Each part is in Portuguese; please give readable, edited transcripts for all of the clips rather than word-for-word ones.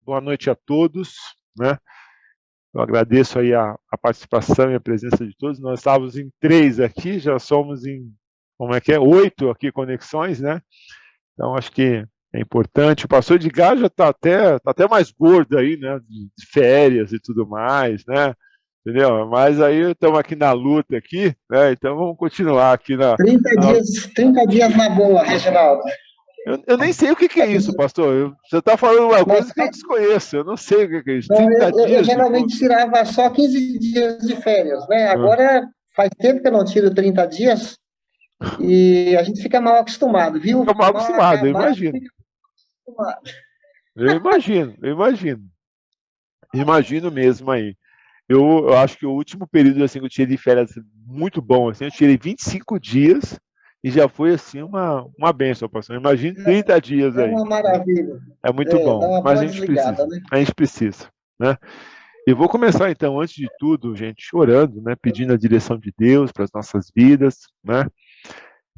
boa noite a todos, né? Eu agradeço aí a participação e a presença de todos. Nós estávamos em 3 aqui, já somos em, 8 aqui conexões, né? Então, acho que é importante. O pastor Edgar já está até mais gordo aí, né? De férias e tudo mais, né? Entendeu? Mas aí estamos aqui na luta aqui, né? Então vamos continuar aqui 30 dias na boa, Reginaldo. Eu nem sei o que é isso, pastor. Você está falando uma coisa que eu desconheço. Eu não sei o que é isso. 30 eu dias geralmente tirava só 15 dias de férias, né? Agora faz tempo que eu não tiro 30 dias e a gente fica mal acostumado, viu? Fica mal acostumado, eu imagino. Eu imagino. Imagino mesmo aí. Eu acho que o último período assim, que eu tirei de férias muito bom, assim, eu tirei 25 dias e já foi assim uma benção, pastor. Imagina 30 dias aí. É uma maravilha. É muito bom, dá uma mas boa desligada, né? a gente precisa, né? Eu vou começar então, antes de tudo, gente, orando, né, pedindo a direção de Deus para as nossas vidas, né?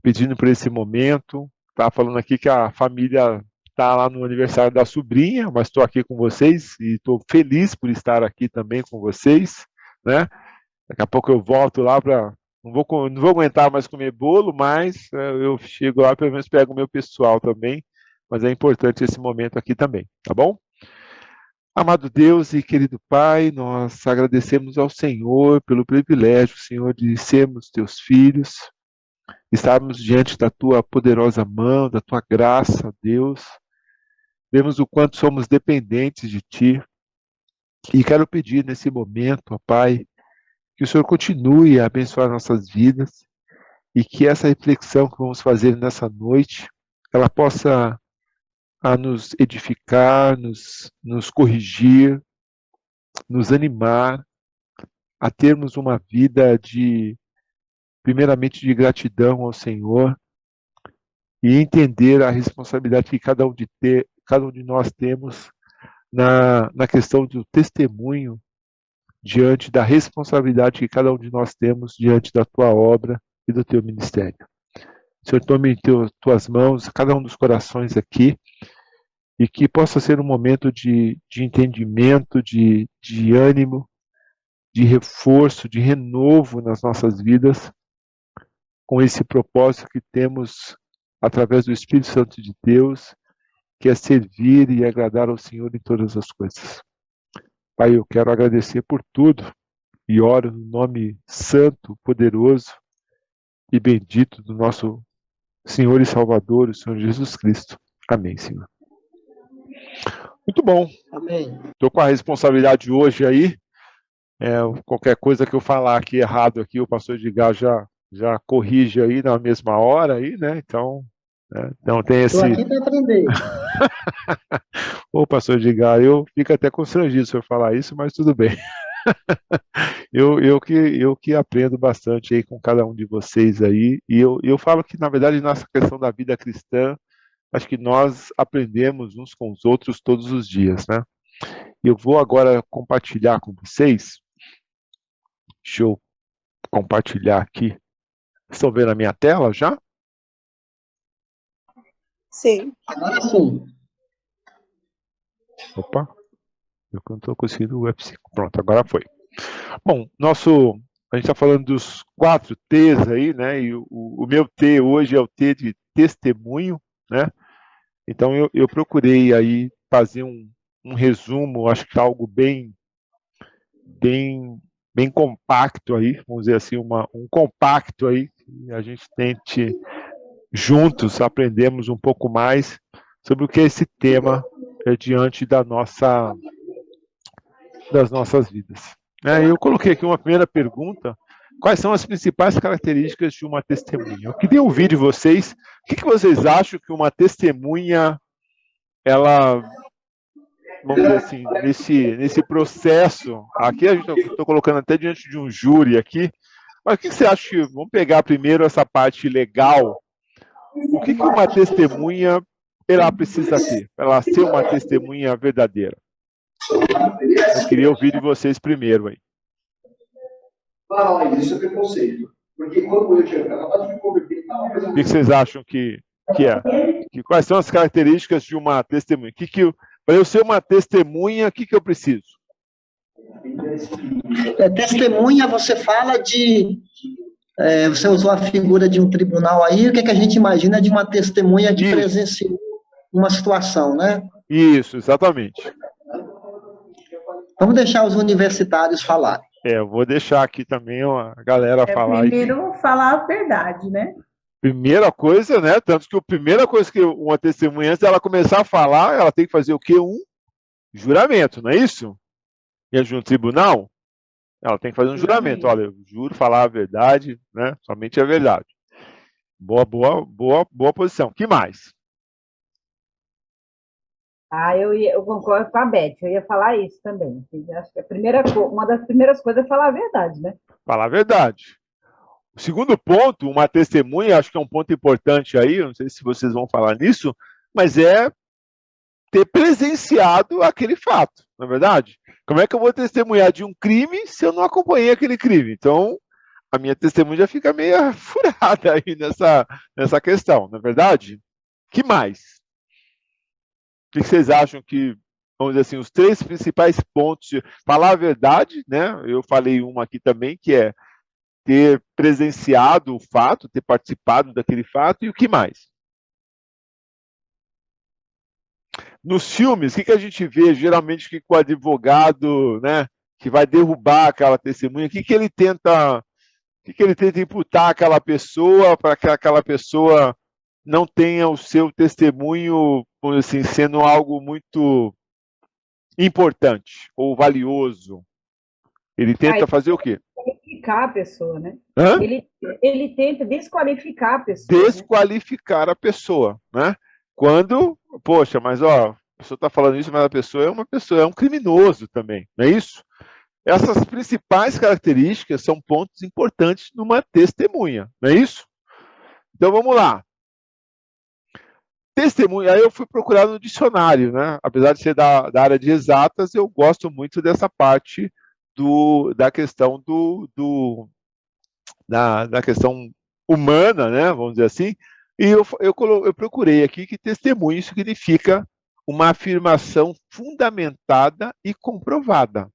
Pedindo por esse momento. Tá falando aqui que a família está lá no aniversário da sobrinha, mas estou aqui com vocês e estou feliz por estar aqui também com vocês, né? Daqui a pouco eu volto lá para não vou aguentar mais comer bolo, mas eu chego lá, pelo menos pego o meu pessoal também, mas é importante esse momento aqui também, tá bom? Amado Deus e querido Pai, nós agradecemos ao Senhor pelo privilégio, Senhor, de sermos teus filhos, estarmos diante da tua poderosa mão, da tua graça, Deus. Vemos o quanto somos dependentes de ti. E quero pedir nesse momento, ó Pai, que o Senhor continue a abençoar nossas vidas e que essa reflexão que vamos fazer nessa noite, ela possa nos edificar, nos corrigir, nos animar a termos uma vida primeiramente, de gratidão ao Senhor e entender a responsabilidade que cada um de nós temos na questão do testemunho diante da responsabilidade que cada um de nós temos diante da tua obra e do teu ministério. Senhor, tome em tuas mãos cada um dos corações aqui e que possa ser um momento de entendimento, de ânimo, de reforço, de renovo nas nossas vidas, com esse propósito que temos através do Espírito Santo de Deus, que é servir e agradar ao Senhor em todas as coisas. Pai, eu quero agradecer por tudo e oro no nome santo, poderoso e bendito do nosso Senhor e Salvador, o Senhor Jesus Cristo. Amém, Senhor. Muito bom. Amém. Estou com a responsabilidade hoje aí. Qualquer coisa que eu falar aqui errado aqui, o pastor Edgar já corrige aí na mesma hora aí, né? Então tem esse. Estou aqui para aprender. Ô, pastor Edgar, eu fico até constrangido se eu falar isso, mas tudo bem. eu que aprendo bastante aí com cada um de vocês aí, e eu falo que, na verdade, nessa questão da vida cristã, acho que nós aprendemos uns com os outros todos os dias, né? Eu vou agora compartilhar com vocês. Deixa eu compartilhar aqui. Estão vendo a minha tela já? Sim. Agora sim. Opa, eu não estou conseguindo o F5. Pronto, agora foi. Bom, a gente está falando dos 4 T's aí, né? E o meu T hoje é o T de testemunho, né? Então eu procurei aí fazer um resumo, acho que algo bem compacto aí, vamos dizer assim, um compacto aí, que a gente tente juntos aprendermos um pouco mais sobre o que é esse tema diante das nossas vidas. Eu coloquei aqui uma primeira pergunta: quais são as principais características de uma testemunha? Eu queria ouvir de vocês, o que vocês acham que uma testemunha, ela, vamos dizer assim, nesse processo, aqui eu estou colocando até diante de um júri aqui, mas o que você acha que, vamos pegar primeiro essa parte legal, o que uma testemunha ela precisa ter, para ela ser uma testemunha verdadeira? Eu queria ouvir de vocês primeiro aí. Isso é preconceito. Porque quando eu tinha acabado de me converter, o que vocês acham que é? Quais são as características de uma testemunha? O que Para eu ser uma testemunha, o que eu preciso? Testemunha, você fala de... você usou a figura de um tribunal aí, o que, que a gente imagina de uma testemunha que presenciou uma situação, né? Isso, exatamente. Vamos deixar os universitários falarem. Eu vou deixar aqui também a galera falar. Primeiro, falar a verdade, né? Primeira coisa, né? Tanto que a primeira coisa que uma testemunha, antes dela começar a falar, ela tem que fazer o quê? Um juramento, não é isso? E no tribunal, ela tem que fazer um juramento. Olha, eu juro falar a verdade, né? Somente a verdade. Boa posição. O que mais? Eu concordo com a Beth, eu ia falar isso também. Acho que uma das primeiras coisas é falar a verdade, né? Falar a verdade. O segundo ponto, uma testemunha, acho que é um ponto importante aí, não sei se vocês vão falar nisso, mas é ter presenciado aquele fato, não é verdade? Como é que eu vou testemunhar de um crime se eu não acompanhei aquele crime? Então, a minha testemunha já fica meio furada aí nessa questão, não é verdade? Que mais? O que vocês acham que, vamos dizer assim, os 3 principais pontos de falar a verdade, né? Eu falei uma aqui também, que é ter presenciado o fato, ter participado daquele fato, e o que mais? Nos filmes, o que a gente vê geralmente que o advogado, né, que vai derrubar aquela testemunha, o que ele tenta imputar àquela pessoa para que aquela pessoa não tenha o seu testemunho, assim, sendo algo muito importante ou valioso? Ele tenta fazer o quê? Desqualificar a pessoa, né? Hã? Ele tenta desqualificar a pessoa. Desqualificar a pessoa, né? Quando, poxa, mas ó, a pessoa está falando isso, mas a pessoa, é um criminoso também, não é isso? Essas principais características são pontos importantes numa testemunha, não é isso? Então vamos lá. Testemunha, aí eu fui procurar no dicionário, né? Apesar de ser da área de exatas, eu gosto muito dessa parte da questão da questão humana, né? Vamos dizer assim. E eu procurei aqui que testemunho significa uma afirmação fundamentada e comprovada.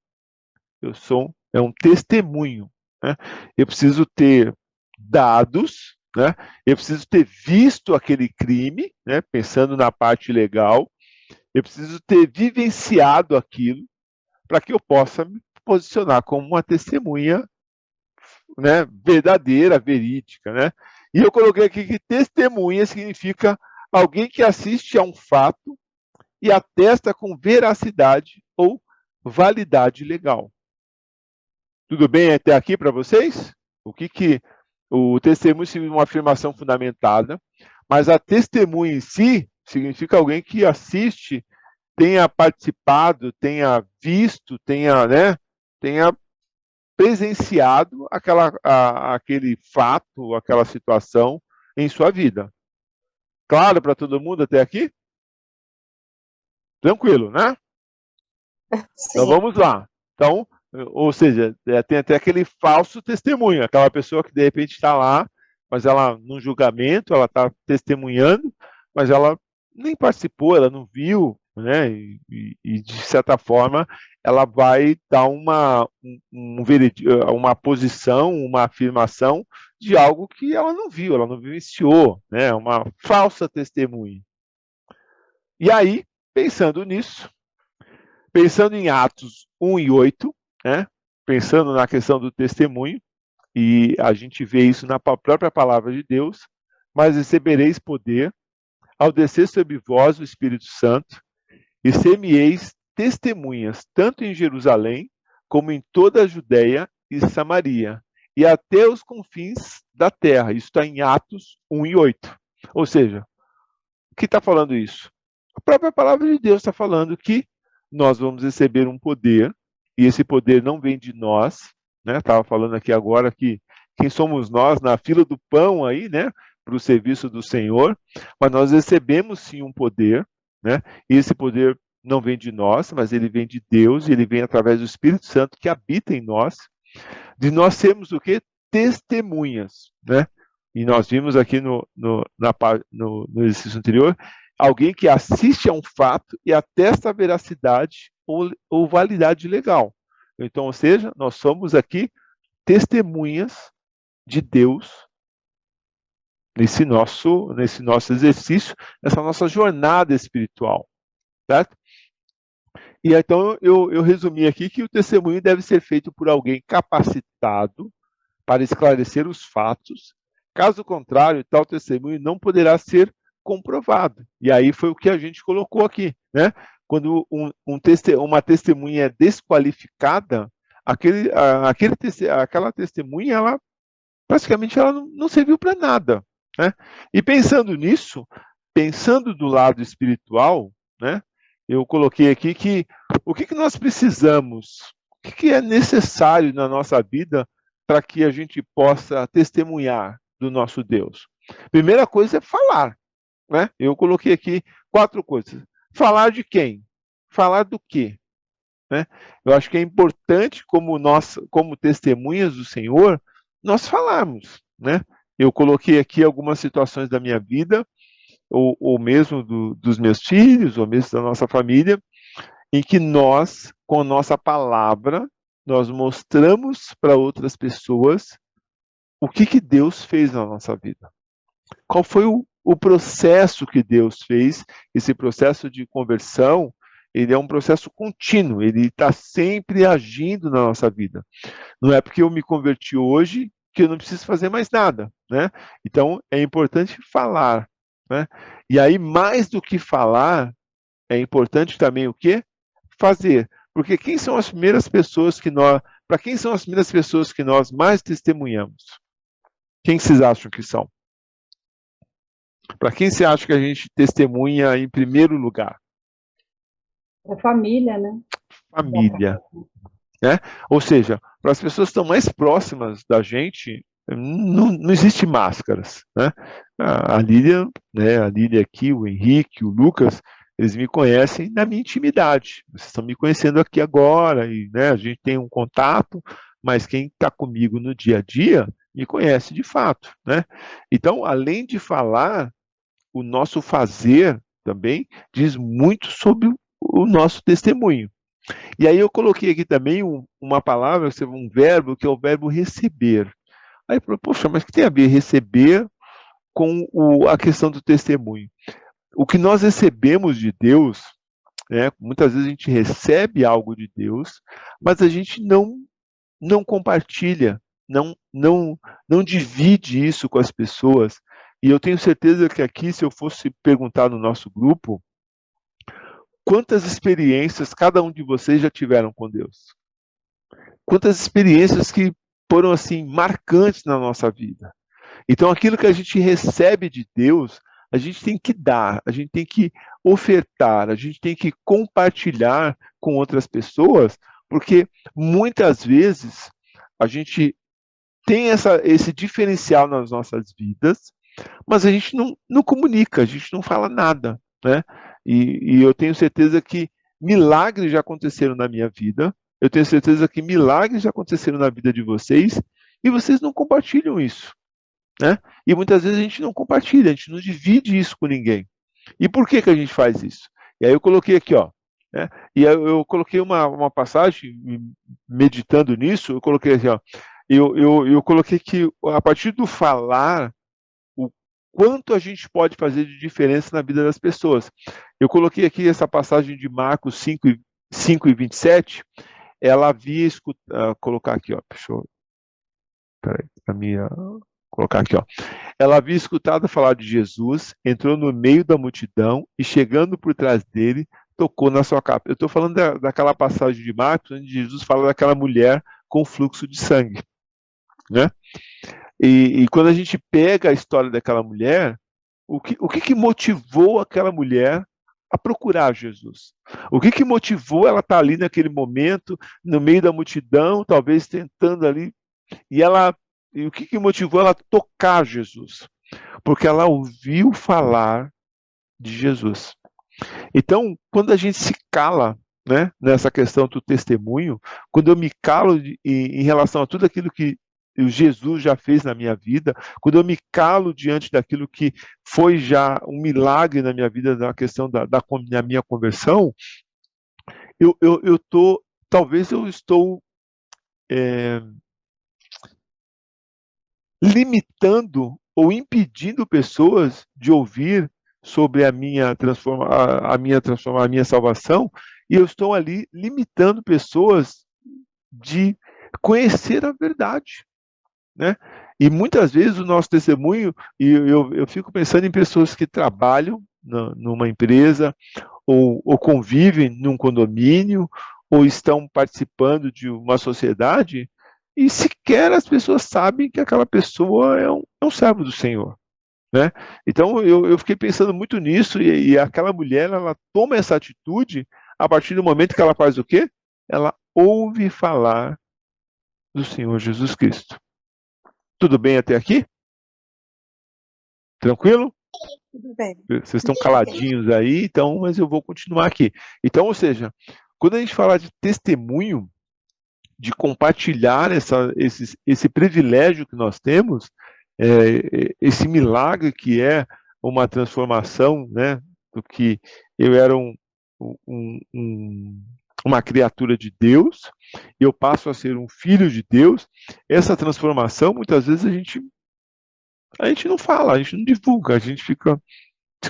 É um testemunho, né? Eu preciso ter dados, né? Eu preciso ter visto aquele crime, né? Pensando na parte legal. Eu preciso ter vivenciado aquilo para que eu possa me posicionar como uma testemunha, né? Verdadeira, verídica, né? E eu coloquei aqui que testemunha significa alguém que assiste a um fato e atesta com veracidade ou validade legal. Tudo bem até aqui para vocês? O testemunho significa uma afirmação fundamentada, mas a testemunha em si significa alguém que assiste, tenha participado, tenha visto, tenha presenciado aquele fato, aquela situação em sua vida. Claro para todo mundo até aqui? Tranquilo, né? Sim. Então vamos lá. Então, ou seja, tem até aquele falso testemunho, aquela pessoa que de repente está lá, mas ela, num julgamento, ela está testemunhando, mas ela nem participou, ela não viu, né? E de certa forma, ela vai dar uma posição, uma afirmação de algo que ela não viu, ela não vivenciou, né? Uma falsa testemunha. E aí, pensando nisso, pensando em Atos 1 e 8, né? Pensando na questão do testemunho, e a gente vê isso na própria palavra de Deus, mas recebereis poder ao descer sobre vós o Espírito Santo, e ser-me-eis testemunhas, tanto em Jerusalém, como em toda a Judéia e Samaria, e até os confins da terra. Isso está em Atos 1 e 8. Ou seja, o que está falando isso? A própria palavra de Deus está falando que nós vamos receber um poder, e esse poder não vem de nós, né? Estava falando aqui agora que quem somos nós na fila do pão aí, né? Para o serviço do Senhor, mas nós recebemos sim um poder, né? E esse poder não vem de nós, mas ele vem de Deus, e ele vem através do Espírito Santo que habita em nós, de nós sermos o quê? Testemunhas, né? E nós vimos aqui no exercício anterior alguém que assiste a um fato e atesta a veracidade ou validade legal. Então, ou seja, nós somos aqui testemunhas de Deus nesse nosso exercício, nessa nossa jornada espiritual, certo? E então eu resumi aqui que o testemunho deve ser feito por alguém capacitado para esclarecer os fatos. Caso contrário, tal testemunho não poderá ser comprovado. E aí foi o que a gente colocou aqui, né? Quando uma testemunha é desqualificada, aquela testemunha, ela praticamente ela não serviu para nada, né? E pensando nisso, pensando do lado espiritual, né? Eu coloquei aqui que o que nós precisamos, o que é necessário na nossa vida para que a gente possa testemunhar do nosso Deus. Primeira coisa é falar, né? Eu coloquei aqui 4 coisas. Falar de quem? Falar do quê? Né? Eu acho que é importante, como testemunhas do Senhor, nós falarmos, né? Eu coloquei aqui algumas situações da minha vida, ou mesmo dos meus filhos, ou mesmo da nossa família, em que nós, com a nossa palavra, nós mostramos para outras pessoas o que Deus fez na nossa vida. Qual foi o processo que Deus fez? Esse processo de conversão, ele é um processo contínuo, ele está sempre agindo na nossa vida. Não é porque eu me converti hoje que eu não preciso fazer mais nada, né? Então, é importante falar, né? E aí, mais do que falar, é importante também o quê? Fazer. Porque quem são as primeiras pessoas para quem são as primeiras pessoas que nós mais testemunhamos? Quem vocês acham que são? Para quem você acha que a gente testemunha em primeiro lugar? A família, né? Família. Né? Ou seja, para as pessoas que estão mais próximas da gente, não existe máscaras. Né? A Lília, né, a Lília aqui, o Henrique, o Lucas, eles me conhecem na minha intimidade. Vocês estão me conhecendo aqui agora, e né, a gente tem um contato, mas quem está comigo no dia a dia me conhece de fato. Né? Então, além de falar, o nosso fazer também diz muito sobre o nosso testemunho. E aí eu coloquei aqui também uma palavra, um verbo, que é o verbo receber. Aí eu falei, poxa, mas o que tem a ver receber com a questão do testemunho? O que nós recebemos de Deus, né, muitas vezes a gente recebe algo de Deus, mas a gente não compartilha, não divide isso com as pessoas. E eu tenho certeza que aqui, se eu fosse perguntar no nosso grupo, quantas experiências cada um de vocês já tiveram com Deus? Quantas experiências que foram assim marcantes na nossa vida? Então, aquilo que a gente recebe de Deus, a gente tem que dar, a gente tem que ofertar, a gente tem que compartilhar com outras pessoas, porque muitas vezes a gente tem esse diferencial nas nossas vidas, mas a gente não comunica, a gente não fala nada, né? E eu tenho certeza que milagres já aconteceram na minha vida, eu tenho certeza que milagres já aconteceram na vida de vocês, e vocês não compartilham isso, né? E muitas vezes a gente não compartilha, a gente não divide isso com ninguém. E por que a gente faz isso? E aí eu coloquei aqui, ó, né? E eu coloquei uma passagem, meditando nisso, eu coloquei assim, ó, eu coloquei que a partir do falar, o quanto a gente pode fazer de diferença na vida das pessoas. Eu coloquei aqui essa passagem de Marcos 5 e 27, ela havia escutado, colocar aqui, ó, deixa eu, peraí, a minha, colocar aqui, ó. Ela havia escutado falar de Jesus, entrou no meio da multidão e chegando por trás dele, tocou na sua capa. Eu estou falando daquela passagem de Marcos, onde Jesus fala daquela mulher com fluxo de sangue, né? E quando a gente pega a história daquela mulher, o que motivou aquela mulher a procurar Jesus? O que motivou ela estar ali naquele momento, no meio da multidão, talvez tentando ali, e o que motivou ela a tocar Jesus? Porque ela ouviu falar de Jesus. Então, quando a gente se cala, né, nessa questão do testemunho, quando eu me calo em relação a tudo aquilo que Jesus já fez na minha vida, quando eu me calo diante daquilo que foi já um milagre na minha vida, na questão da minha conversão, talvez eu estou limitando ou impedindo pessoas de ouvir sobre a minha salvação, e eu estou ali limitando pessoas de conhecer a verdade, né? E muitas vezes o nosso testemunho, e eu fico pensando em pessoas que trabalham numa empresa, ou convivem num condomínio, ou estão participando de uma sociedade, e sequer as pessoas sabem que aquela pessoa é um servo do Senhor, né? Então eu fiquei pensando muito nisso, e aquela mulher, ela toma essa atitude a partir do momento que ela faz o quê? Ela ouve falar do Senhor Jesus Cristo. Tudo bem até aqui? Tranquilo? Tudo bem. Vocês estão caladinhos aí, então, mas eu vou continuar aqui. Então, ou seja, quando a gente fala de testemunho, de compartilhar esse privilégio que nós temos, esse milagre que é uma transformação, né, do que eu era uma criatura de Deus, e eu passo a ser um filho de Deus. Essa transformação, muitas vezes a gente não fala, a gente não divulga, a gente se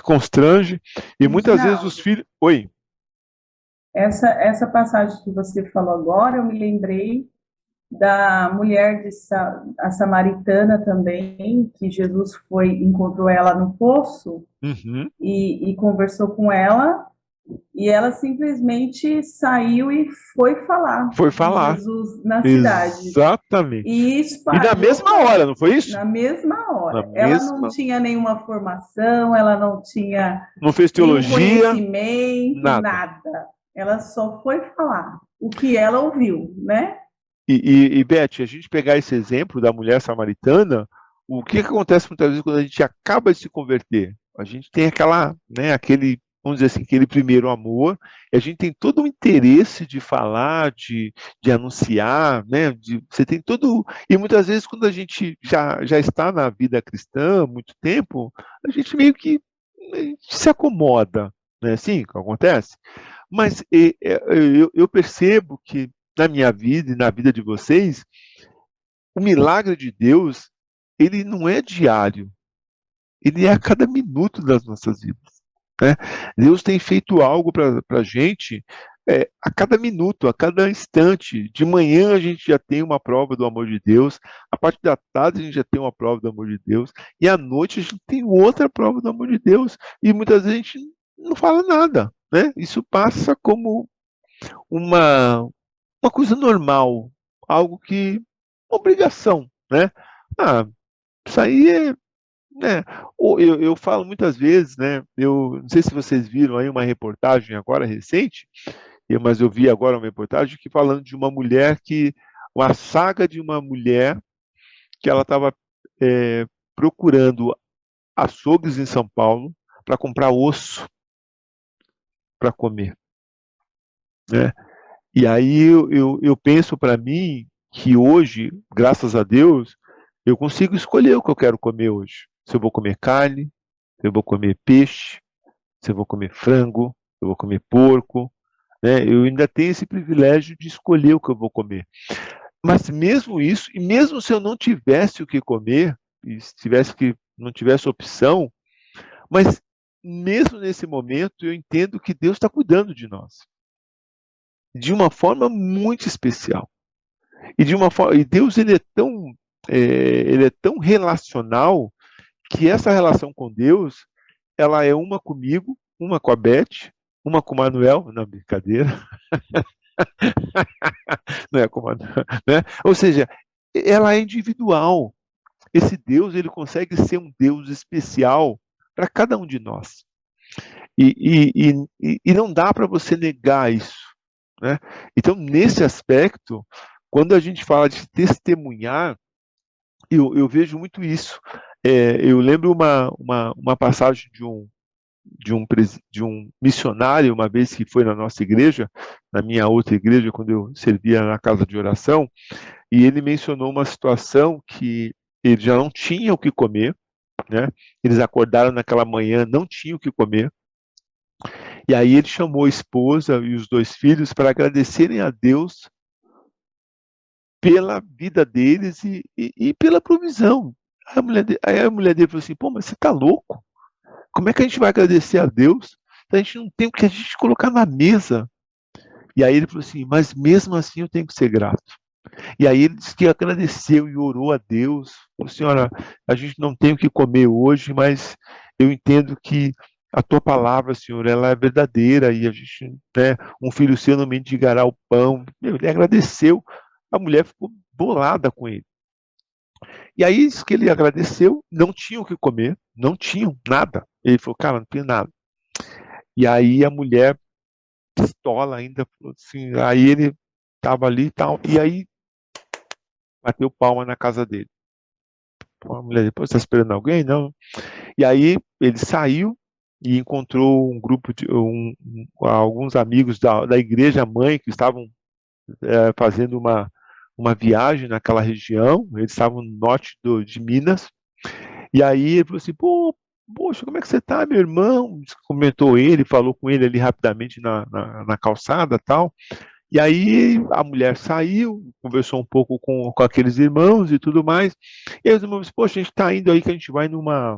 constrange, e muitas vezes os filhos... Oi? Essa passagem que você falou agora, eu me lembrei da mulher a samaritana também, que Jesus encontrou ela no poço, Uhum. e conversou com ela, e ela simplesmente saiu e foi falar. Foi falar. De Jesus na cidade. Exatamente. E na mesma hora, não foi isso? Na mesma hora. Ela não tinha nenhuma formação, ela não tinha... Não fez teologia. Conhecimento, nada. Ela só foi falar o que ela ouviu, né? E Beth, a gente pegar esse exemplo da mulher samaritana, o que acontece muitas vezes quando a gente acaba de se converter? A gente tem aquele, vamos dizer assim, aquele primeiro amor, e a gente tem todo o interesse de falar, de anunciar, né? Você tem todo... E muitas vezes, quando a gente já está na vida cristã há muito tempo, a gente meio que se acomoda, né? Assim que acontece. Mas eu percebo que na minha vida e na vida de vocês, o milagre de Deus, ele não é diário, ele é a cada minuto das nossas vidas, né? Deus tem feito algo para a gente a cada minuto, a cada instante. De manhã a gente já tem uma prova do amor de Deus, a partir da tarde a gente já tem uma prova do amor de Deus, e à noite a gente tem outra prova do amor de Deus, e muitas vezes a gente não fala nada, né? Isso passa como uma coisa normal, algo que... obrigação, né? Isso aí né? Eu falo muitas vezes, né? Eu não sei se vocês viram aí uma reportagem agora recente, mas eu vi agora uma reportagem que falando de uma mulher uma saga de uma mulher que ela estava procurando açougues em São Paulo para comprar osso para comer, né? E aí eu penso para mim que hoje, graças a Deus, eu consigo escolher o que eu quero comer hoje. Se eu vou comer carne, se eu vou comer peixe, se eu vou comer frango, se eu vou comer porco, né? Eu ainda tenho esse privilégio de escolher o que eu vou comer. Mas mesmo isso, e mesmo se eu não tivesse o que comer, e não tivesse opção, mas mesmo nesse momento eu entendo que Deus está cuidando de nós de uma forma muito especial. E Deus ele é tão relacional, que essa relação com Deus, ela é uma comigo, uma com a Beth, uma com o Manuel, não, brincadeira. Não é com o Manuel, né? Ou seja, ela é individual. Esse Deus, ele consegue ser um Deus especial para cada um de nós. E não dá para você negar isso, né? Então, nesse aspecto, quando a gente fala de testemunhar, eu vejo muito isso. Eu lembro uma passagem de um missionário, uma vez que foi na nossa igreja, na minha outra igreja, quando eu servia na casa de oração, e ele mencionou uma situação que ele já não tinha o que comer, né? Eles acordaram naquela manhã, não tinham o que comer, e aí ele chamou a esposa e os 2 filhos para agradecerem a Deus pela vida deles e pela provisão. Aí a mulher dele falou assim, pô, mas você tá louco? Como é que a gente vai agradecer a Deus se a gente não tem o que a gente colocar na mesa? E aí ele falou assim, mas mesmo assim eu tenho que ser grato. E aí ele disse que agradeceu e orou a Deus. Falou, Senhora, a gente não tem o que comer hoje, mas eu entendo que a tua palavra, Senhor, ela é verdadeira e a gente, né, um filho seu não mendigará o pão. Ele agradeceu. A mulher ficou bolada com ele. E aí, isso que ele agradeceu, não tinham o que comer, não tinham nada. Ele falou, cara, não tenho nada. E aí a mulher, pistola ainda, falou assim, aí ele estava ali e tal, e aí bateu palma na casa dele. A mulher, depois está esperando alguém? Não. E aí ele saiu e encontrou um grupo de alguns amigos da igreja mãe que estavam fazendo uma viagem naquela região. Eles estavam no norte de Minas. E aí ele falou assim, poxa, como é que você tá, meu irmão? Comentou ele, falou com ele ali rapidamente na calçada e tal. E aí a mulher saiu, conversou um pouco com aqueles irmãos e tudo mais. E aí os irmãos, poxa, a gente está indo aí que a gente vai numa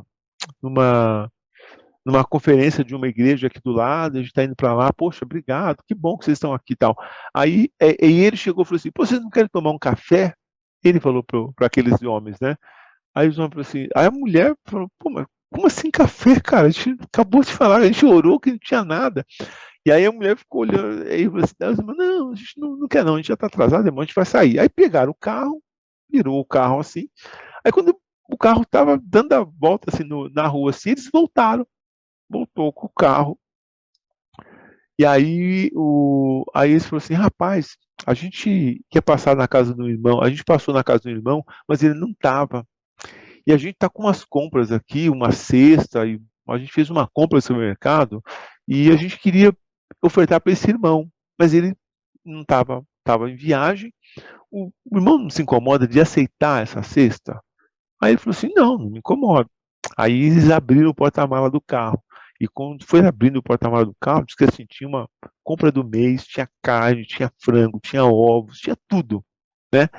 conferência de uma igreja aqui do lado, a gente está indo para lá, poxa, obrigado, que bom que vocês estão aqui e tal. Aí e ele chegou e falou assim, pô, vocês não querem tomar um café? Ele falou para aqueles homens, né? Aí os homens falaram assim, aí a mulher falou, pô, mas como assim café, cara? A gente acabou de falar, a gente orou que não tinha nada. E aí a mulher ficou olhando, aí falou assim, não, a gente não quer não, a gente já está atrasado, a gente vai sair. Aí pegaram o carro, virou o carro assim, aí quando o carro estava dando a volta assim, na rua, assim, eles voltou com o carro, e aí, aí eles falaram assim, rapaz, a gente quer passar na casa do irmão, a gente passou na casa do irmão, mas ele não estava. E a gente está com umas compras aqui, uma cesta, e a gente fez uma compra no supermercado, e a gente queria ofertar para esse irmão, mas ele não estava em viagem. O irmão não se incomoda de aceitar essa cesta? Aí ele falou assim, não me incomoda. Aí eles abriram o porta-mala do carro. E quando foi abrindo o porta-mala do carro, disse que assim, tinha uma compra do mês, tinha carne, tinha frango, tinha ovos, tinha tudo, né?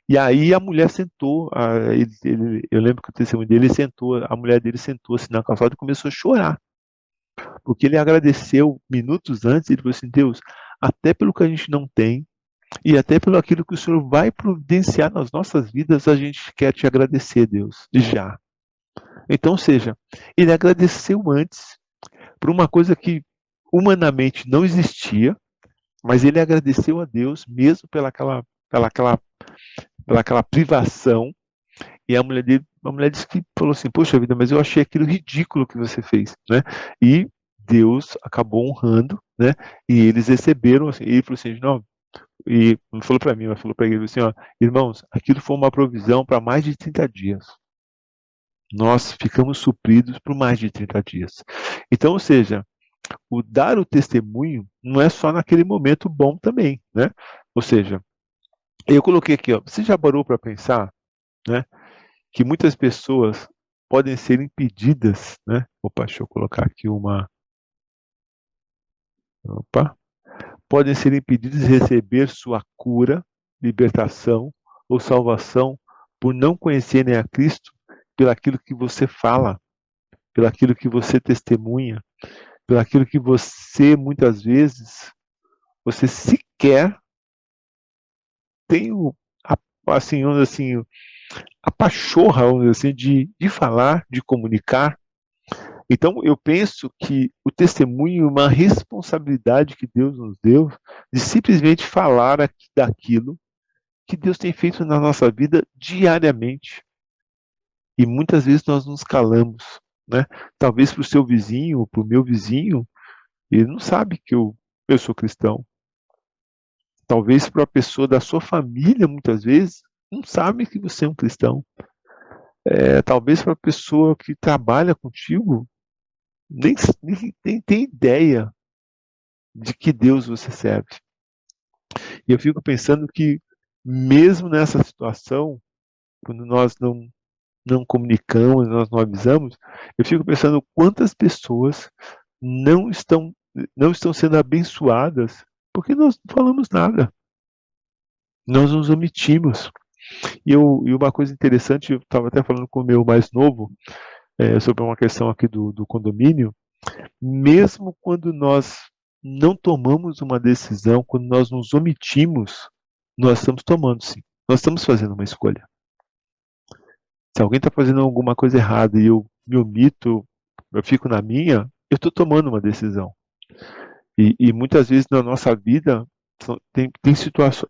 E aí a mulher sentou, eu lembro que o testemunho dele sentou, a mulher dele sentou assim na calçada e começou a chorar. Porque ele agradeceu minutos antes, ele falou assim, Deus, até pelo que a gente não tem, e até pelo aquilo que o Senhor vai providenciar nas nossas vidas, a gente quer te agradecer, Deus, já. Então, ou seja, ele agradeceu antes por uma coisa que humanamente não existia, mas ele agradeceu a Deus mesmo pelaquela privação. E a mulher disse que falou assim, poxa vida, mas eu achei aquilo ridículo que você fez, né? E Deus acabou honrando, né? E eles receberam, assim, e ele falou assim, não, e não falou para mim, mas falou para ele assim, ó, irmãos, aquilo foi uma provisão para mais de 30 dias. Nós ficamos supridos por mais de 30 dias. Então, ou seja, o dar o testemunho não é só naquele momento bom também, né? Ou seja, eu coloquei aqui, ó, você já parou para pensar, né, que muitas pessoas podem ser impedidas, né? Opa, deixa eu colocar aqui podem ser impedidas de receber sua cura, libertação ou salvação por não conhecerem a Cristo, pelaquilo que você fala, pelaquilo que você testemunha, pelaquilo que você, muitas vezes, você sequer tem assim, a pachorra, vamos dizer assim, de falar, de comunicar. Então, eu penso que o testemunho é uma responsabilidade que Deus nos deu de simplesmente falar daquilo que Deus tem feito na nossa vida diariamente. E muitas vezes nós nos calamos, né? Talvez para o seu vizinho, para o meu vizinho, ele não sabe que eu sou cristão. Talvez para a pessoa da sua família, muitas vezes, não sabe que você é um cristão. Talvez para a pessoa que trabalha contigo, nem tem ideia de que Deus você serve. E eu fico pensando que, mesmo nessa situação, quando nós não comunicamos, nós não avisamos, eu fico pensando quantas pessoas não estão, não estão sendo abençoadas porque nós não falamos nada. Nós nos omitimos. E uma coisa interessante, eu estava até falando com o meu mais novo, sobre uma questão aqui do condomínio, mesmo quando nós não tomamos uma decisão, quando nós nos omitimos, nós estamos tomando sim. Nós estamos fazendo uma escolha. Se alguém está fazendo alguma coisa errada e eu me omito, eu fico na minha, eu estou tomando uma decisão. E muitas vezes na nossa vida tem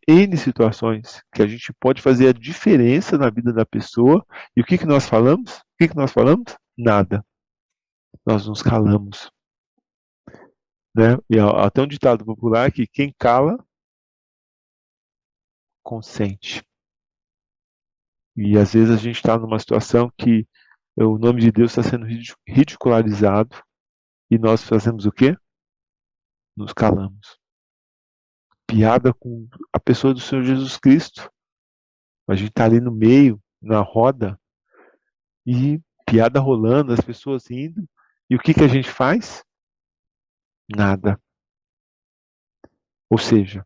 N situações que a gente pode fazer a diferença na vida da pessoa. E o que nós falamos? O que nós falamos? Nada. Nós nos calamos. Né? E até um ditado popular que quem cala, consente. E às vezes a gente está numa situação que o nome de Deus está sendo ridicularizado e nós fazemos o quê? Nos calamos. Piada com a pessoa do Senhor Jesus Cristo. A gente está ali no meio, na roda, e piada rolando, as pessoas indo. E o que a gente faz? Nada. Ou seja,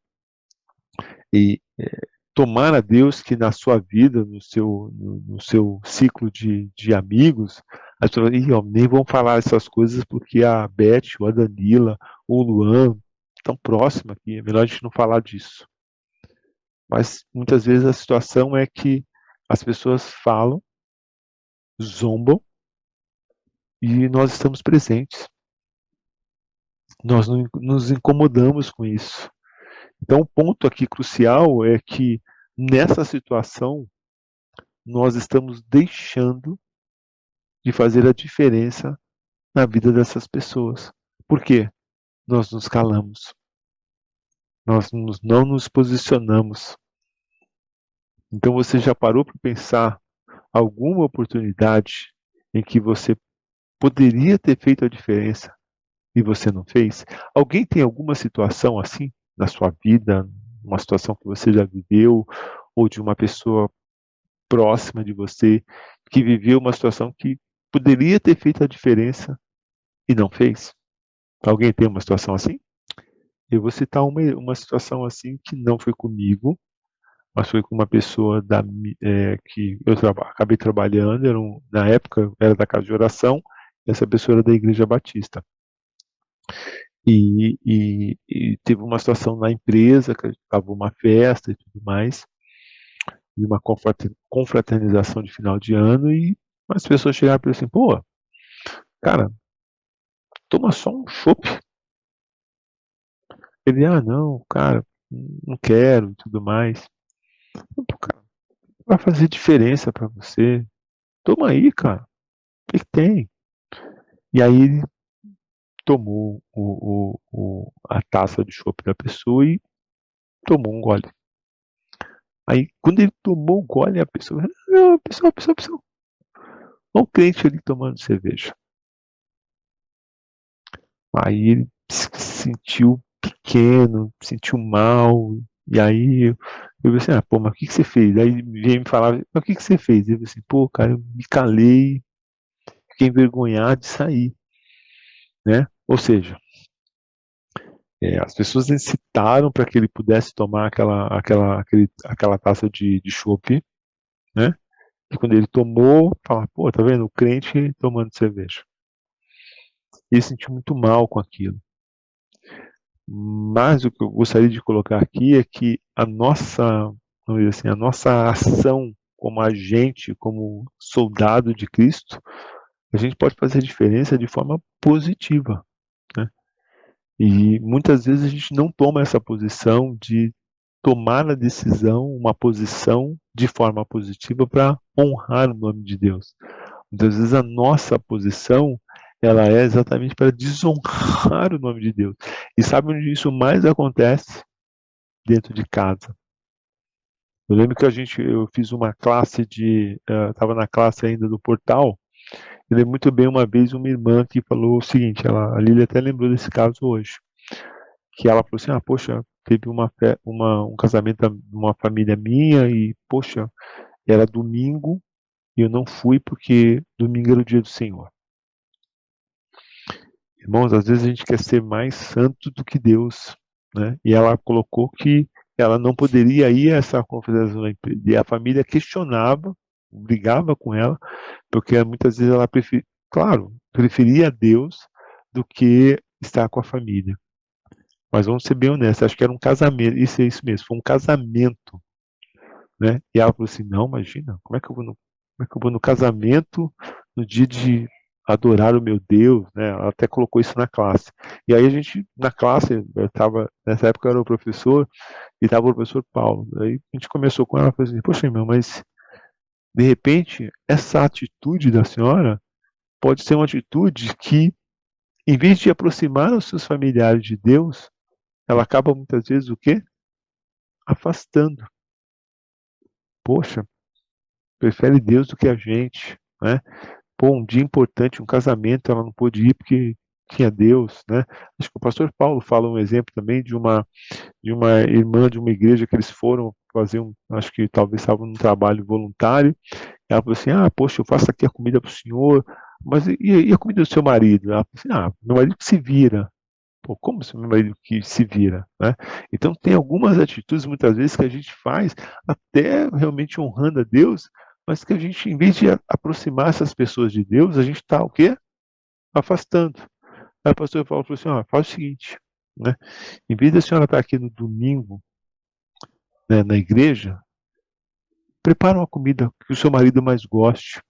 tomar a Deus que na sua vida, no seu ciclo de amigos, as pessoas nem vão falar essas coisas porque a Beth, ou a Danila, ou o Luan estão próximos aqui, é melhor a gente não falar disso. Mas muitas vezes a situação é que as pessoas falam, zombam, e nós estamos presentes. Nós não nos incomodamos com isso. Então o ponto aqui crucial é que nessa situação nós estamos deixando de fazer a diferença na vida dessas pessoas. Por quê? Nós nos calamos. Nós não nos posicionamos. Então você já parou para pensar alguma oportunidade em que você poderia ter feito a diferença e você não fez? Alguém tem alguma situação assim na sua vida, uma situação que você já viveu, ou de uma pessoa próxima de você que viveu uma situação que poderia ter feito a diferença e não fez? Alguém tem uma situação assim? Eu vou citar uma situação assim que não foi comigo, mas foi com uma pessoa que eu acabei trabalhando, na época era da casa de oração, e essa pessoa era da Igreja Batista. E teve uma situação na empresa, que estava uma festa e tudo mais, e uma confraternização de final de ano, e as pessoas chegaram e falaram assim, pô, cara, toma só um chopp. Ele, não, cara, não quero e tudo mais. Pô, cara, vai fazer diferença para você. Toma aí, cara. O que tem? E aí ele tomou a taça de chopp da pessoa e tomou um gole. Aí, quando ele tomou o gole, a pessoa, pessoal. Olha o crente ali tomando cerveja. Aí ele se sentiu pequeno, sentiu mal. E aí eu pensei, pô, mas o que você fez? Aí ele veio me falar, mas o que você fez? Eu pensei, pô, cara, eu me calei, fiquei envergonhado de sair, né? Ou seja, as pessoas incitaram para que ele pudesse tomar aquela taça de chopp, né? E quando ele tomou, fala, pô, tá vendo? O crente tomando cerveja. Ele se sentiu muito mal com aquilo. Mas o que eu gostaria de colocar aqui é que vamos dizer assim, a nossa ação como agente, como soldado de Cristo, a gente pode fazer diferença de forma positiva, né? E muitas vezes a gente não toma essa posição de tomar a decisão, uma posição de forma positiva para honrar o nome de Deus. Muitas vezes a nossa posição ela é exatamente para desonrar o nome de Deus. E sabe onde isso mais acontece? Dentro de casa. Eu lembro que eu fiz uma classe estava na classe ainda do portal, Eu lembro muito bem uma vez uma irmã que falou o seguinte, a Lília até lembrou desse caso hoje, que ela falou assim, poxa, teve um casamento de uma família minha e, poxa, era domingo e eu não fui porque domingo era o dia do Senhor. Irmãos, às vezes a gente quer ser mais santo do que Deus, né? E ela colocou que ela não poderia ir a essa confraternização da empresa. E a família questionava, brigava com ela, porque muitas vezes ela preferia Deus do que estar com a família. Mas vamos ser bem honestos, acho que era um casamento, isso é isso mesmo, foi um casamento, né? E ela falou assim, não, imagina, como é que eu vou no casamento no dia de adorar o meu Deus, né? Ela até colocou isso na classe. E aí a gente, na classe, nessa época eu era o professor, e estava o professor Paulo. Aí a gente começou com ela, falou assim, poxa, irmão, mas de repente, essa atitude da senhora pode ser uma atitude que, em vez de aproximar os seus familiares de Deus, ela acaba muitas vezes o quê? Afastando. Poxa, prefere Deus do que a gente, né? Pô, um dia importante, um casamento, ela não pôde ir porque tinha Deus, né? Acho que o pastor Paulo fala um exemplo também de uma irmã de uma igreja que eles foram fazer acho que talvez estavam num trabalho voluntário. Ela falou assim, poxa, eu faço aqui a comida para o senhor, mas e a comida do seu marido? Ela falou assim, meu marido que se vira. Pô, como assim, meu marido que se vira, né? Então tem algumas atitudes muitas vezes que a gente faz até realmente honrando a Deus, mas que a gente, em vez de aproximar essas pessoas de Deus, a gente está o quê? Afastando. Aí o pastor Paulo falou assim, faz o seguinte, né? Em vez da senhora estar aqui no domingo, né, na igreja, prepara uma comida que o seu marido mais goste,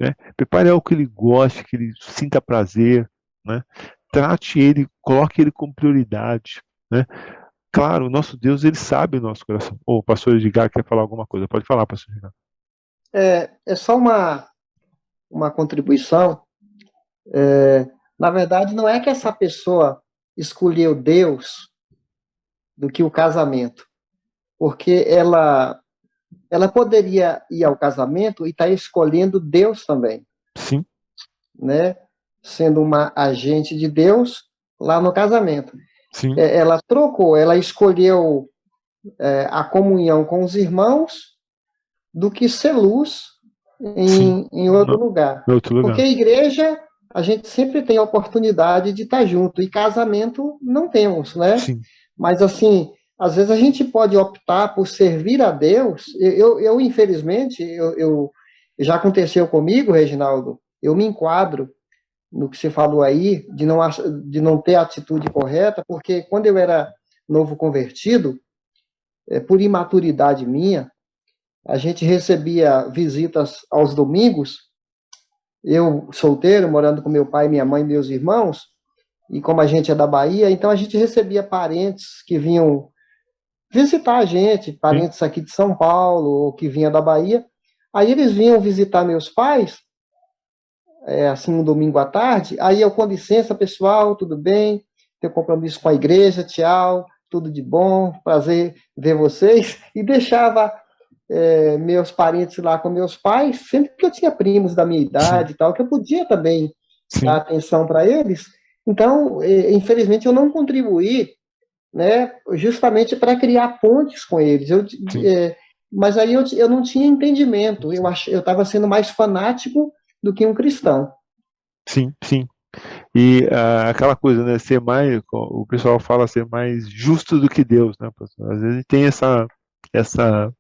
né? Prepare algo que ele goste, que ele sinta prazer, né? Trate ele, coloque ele como prioridade, né? Claro, o nosso Deus, ele sabe o nosso coração. O pastor Edgar quer falar alguma coisa. Pode falar, pastor Edgar. É só uma contribuição. Na verdade, não é que essa pessoa escolheu Deus do que o casamento, porque ela poderia ir ao casamento e estar escolhendo Deus também, Sim, né? Sendo uma agente de Deus lá no casamento. sim, Ela trocou, ela escolheu a comunhão com os irmãos do que ser luz sim. em outro lugar. Em outro Porque lugar. a igreja, a gente sempre tem a oportunidade de estar junto, e casamento não temos, né? Sim, Mas, assim, às vezes a gente pode optar por servir a Deus. Infelizmente, já aconteceu comigo, Reginaldo, eu me enquadro no que você falou aí, de não ter a atitude correta, porque quando eu era novo convertido, por imaturidade minha, a gente recebia visitas aos domingos, eu solteiro, morando com meu pai, minha mãe e meus irmãos, e como a gente é da Bahia, então a gente recebia parentes que vinham visitar a gente, sim, parentes aqui de São Paulo, ou que vinham da Bahia. Aí eles vinham visitar meus pais, assim, um domingo à tarde, aí eu, com licença, pessoal, tudo bem? Tenho compromisso com a igreja, tchau, tudo de bom, prazer ver vocês, e deixava meus parentes lá com meus pais, sempre que eu tinha primos da minha sim, idade e tal, que eu podia também dar sim, atenção para eles. Então, infelizmente, eu não contribuí, né, justamente para criar pontes com eles. sim, Mas aí eu não tinha entendimento, eu estava sendo mais fanático do que um cristão. sim, sim. E aquela coisa, né? Ser mais, o pessoal fala ser mais justo do que Deus, né, pastor? Às vezes tem essa, essa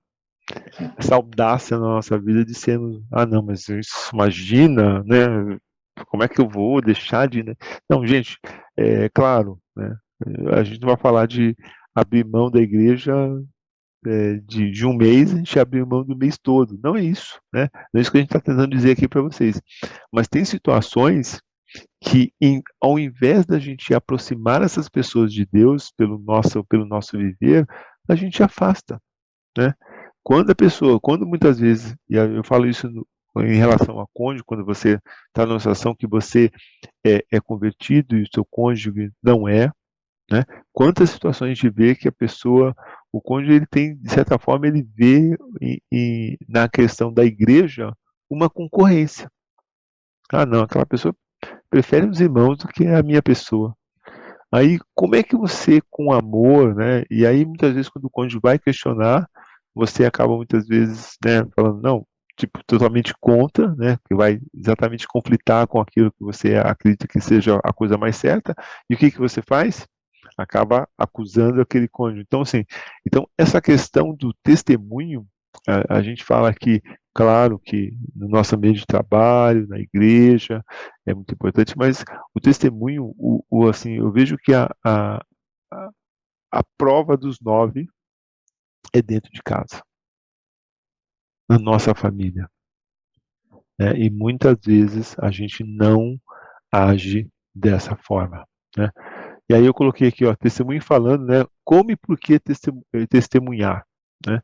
audácia na nossa vida de sermos, não, mas isso, imagina, né? Como é que eu vou deixar de, né? Não, gente, claro, né? A gente não vai falar de abrir mão da igreja de um mês, a gente abrir mão do mês todo. Não é isso, né? Não é isso que a gente está tentando dizer aqui para vocês. Mas tem situações que, ao invés da gente aproximar essas pessoas de Deus pelo nosso viver, a gente afasta, né? Quando muitas vezes, e eu falo isso em relação a cônjuge, quando você está numa situação que você é convertido e o seu cônjuge não é, né? Quantas situações a gente vê que o cônjuge, ele tem, de certa forma, ele vê na questão da igreja uma concorrência. Ah, não, aquela pessoa prefere os irmãos do que a minha pessoa. Aí, como é que você, com amor, né? E aí, muitas vezes, quando o cônjuge vai questionar, você acaba muitas vezes, né, falando, não, tipo, totalmente contra, né? Que vai exatamente conflitar com aquilo que você acredita que seja a coisa mais certa. E o que que você faz? Acaba acusando aquele cônjuge. Então, assim, então essa questão do testemunho, a gente fala que, claro, que no nosso ambiente de trabalho, na igreja, é muito importante, mas o testemunho, assim, eu vejo que a, a prova dos 9 é dentro de casa, na nossa família, né? E muitas vezes a gente não age dessa forma, né? E aí eu coloquei aqui, ó, testemunho falando, né? Como e por que testemunhar, né?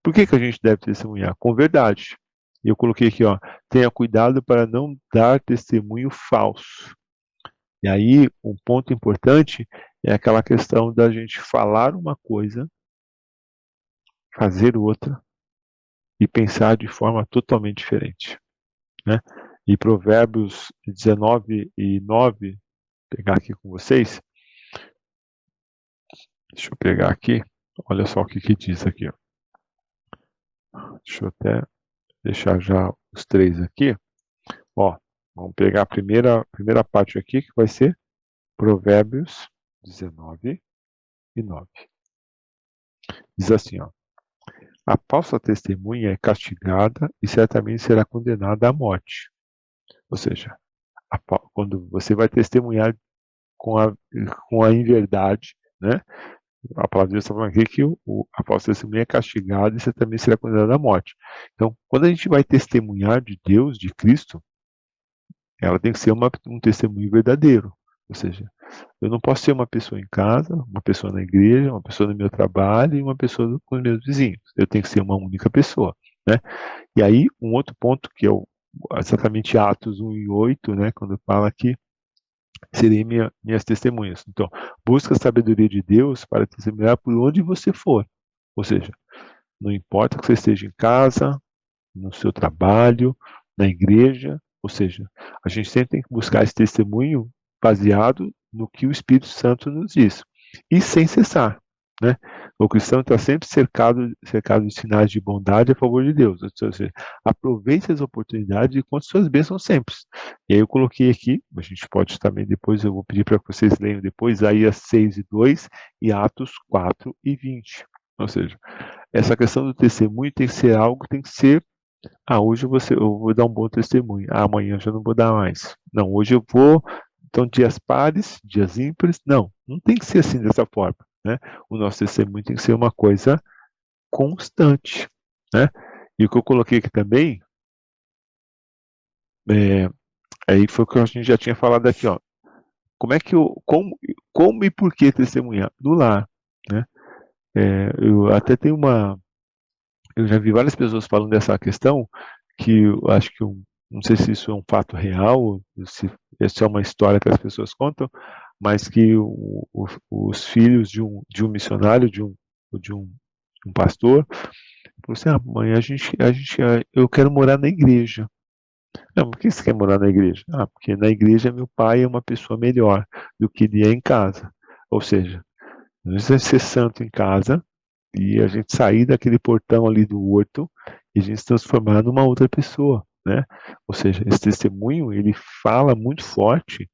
Por que que a gente deve testemunhar? Com verdade. E eu coloquei aqui, ó, tenha cuidado para não dar testemunho falso. E aí, um ponto importante é aquela questão da gente falar uma coisa, fazer outra e pensar de forma totalmente diferente, né? E Provérbios 19:9, pegar aqui com vocês. Deixa eu pegar aqui. Olha só o que que diz aqui, ó. Deixa eu até deixar já os três aqui. Ó, vamos pegar a primeira parte aqui, que vai ser Provérbios 19:9. Diz assim, ó: a falsa testemunha é castigada e certamente será condenada à morte. Ou seja, quando você vai testemunhar com a inverdade, né? A palavra de Deus está falando aqui que a falsa testemunha é castigada e você também será condenado à morte. Então, quando a gente vai testemunhar de Deus, de Cristo, ela tem que ser um testemunho verdadeiro. Ou seja, eu não posso ser uma pessoa em casa, uma pessoa na igreja, uma pessoa no meu trabalho e uma pessoa com os meus vizinhos. Eu tenho que ser uma única pessoa, né? E aí, um outro ponto que é exatamente Atos 1:8, né? Quando fala que serei minhas testemunhas. Então, busca a sabedoria de Deus para testemunhar por onde você for. Ou seja, não importa que você esteja em casa, no seu trabalho, na igreja, ou seja, a gente sempre tem que buscar esse testemunho baseado no que o Espírito Santo nos diz. E sem cessar, né? O cristão está sempre cercado de sinais de bondade a favor de Deus. Ou seja, aproveite as oportunidades e conte suas bênçãos sempre. E aí eu coloquei aqui, a gente pode também depois, eu vou pedir para que vocês leiam depois, Isaías 6:2 e Atos 4:20. Ou seja, essa questão do testemunho tem que ser algo que tem que ser hoje eu vou dar um bom testemunho. Amanhã eu já não vou dar mais. Não, hoje eu vou. Então, dias pares, dias ímpares. Não, não tem que ser assim dessa forma, né? O nosso testemunho tem que ser uma coisa constante, né? E o que eu coloquei aqui também, aí foi o que a gente já tinha falado aqui, ó. Como e por que testemunhar? No lar, né? Eu até tenho eu já vi várias pessoas falando dessa questão, que eu acho que não sei se isso é um fato real, ou se isso é uma história que as pessoas contam, mas que os filhos de um missionário, de um pastor, falou assim: mãe, eu quero morar na igreja. Não, por que você quer morar na igreja? Porque na igreja meu pai é uma pessoa melhor do que ele é em casa. Ou seja, não precisa ser santo em casa, e a gente sair daquele portão ali do horto e a gente se transformar numa outra pessoa, né? Ou seja, esse testemunho, ele fala muito forte,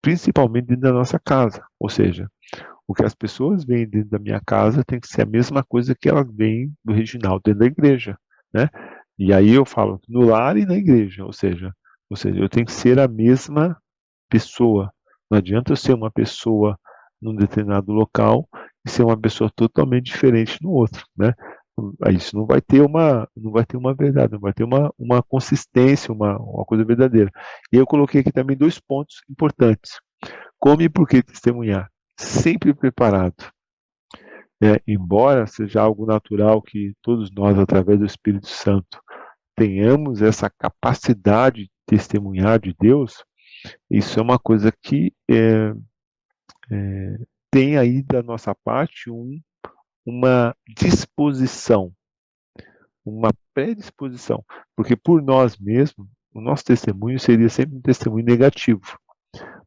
principalmente dentro da nossa casa. Ou seja, o que as pessoas veem dentro da minha casa tem que ser a mesma coisa que elas veem do Reginaldo dentro da igreja, né? E aí eu falo no lar e na igreja, ou seja, eu tenho que ser a mesma pessoa. Não adianta eu ser uma pessoa num determinado local e ser uma pessoa totalmente diferente no outro, né? Isso não vai ter uma verdade, não vai ter uma consistência, uma coisa verdadeira. E eu coloquei aqui também 2 pontos importantes. Como e por que testemunhar? Sempre preparado. Embora seja algo natural que todos nós, através do Espírito Santo, tenhamos essa capacidade de testemunhar de Deus, isso é uma coisa que tem aí da nossa parte uma disposição, uma predisposição, porque por nós mesmos o nosso testemunho seria sempre um testemunho negativo.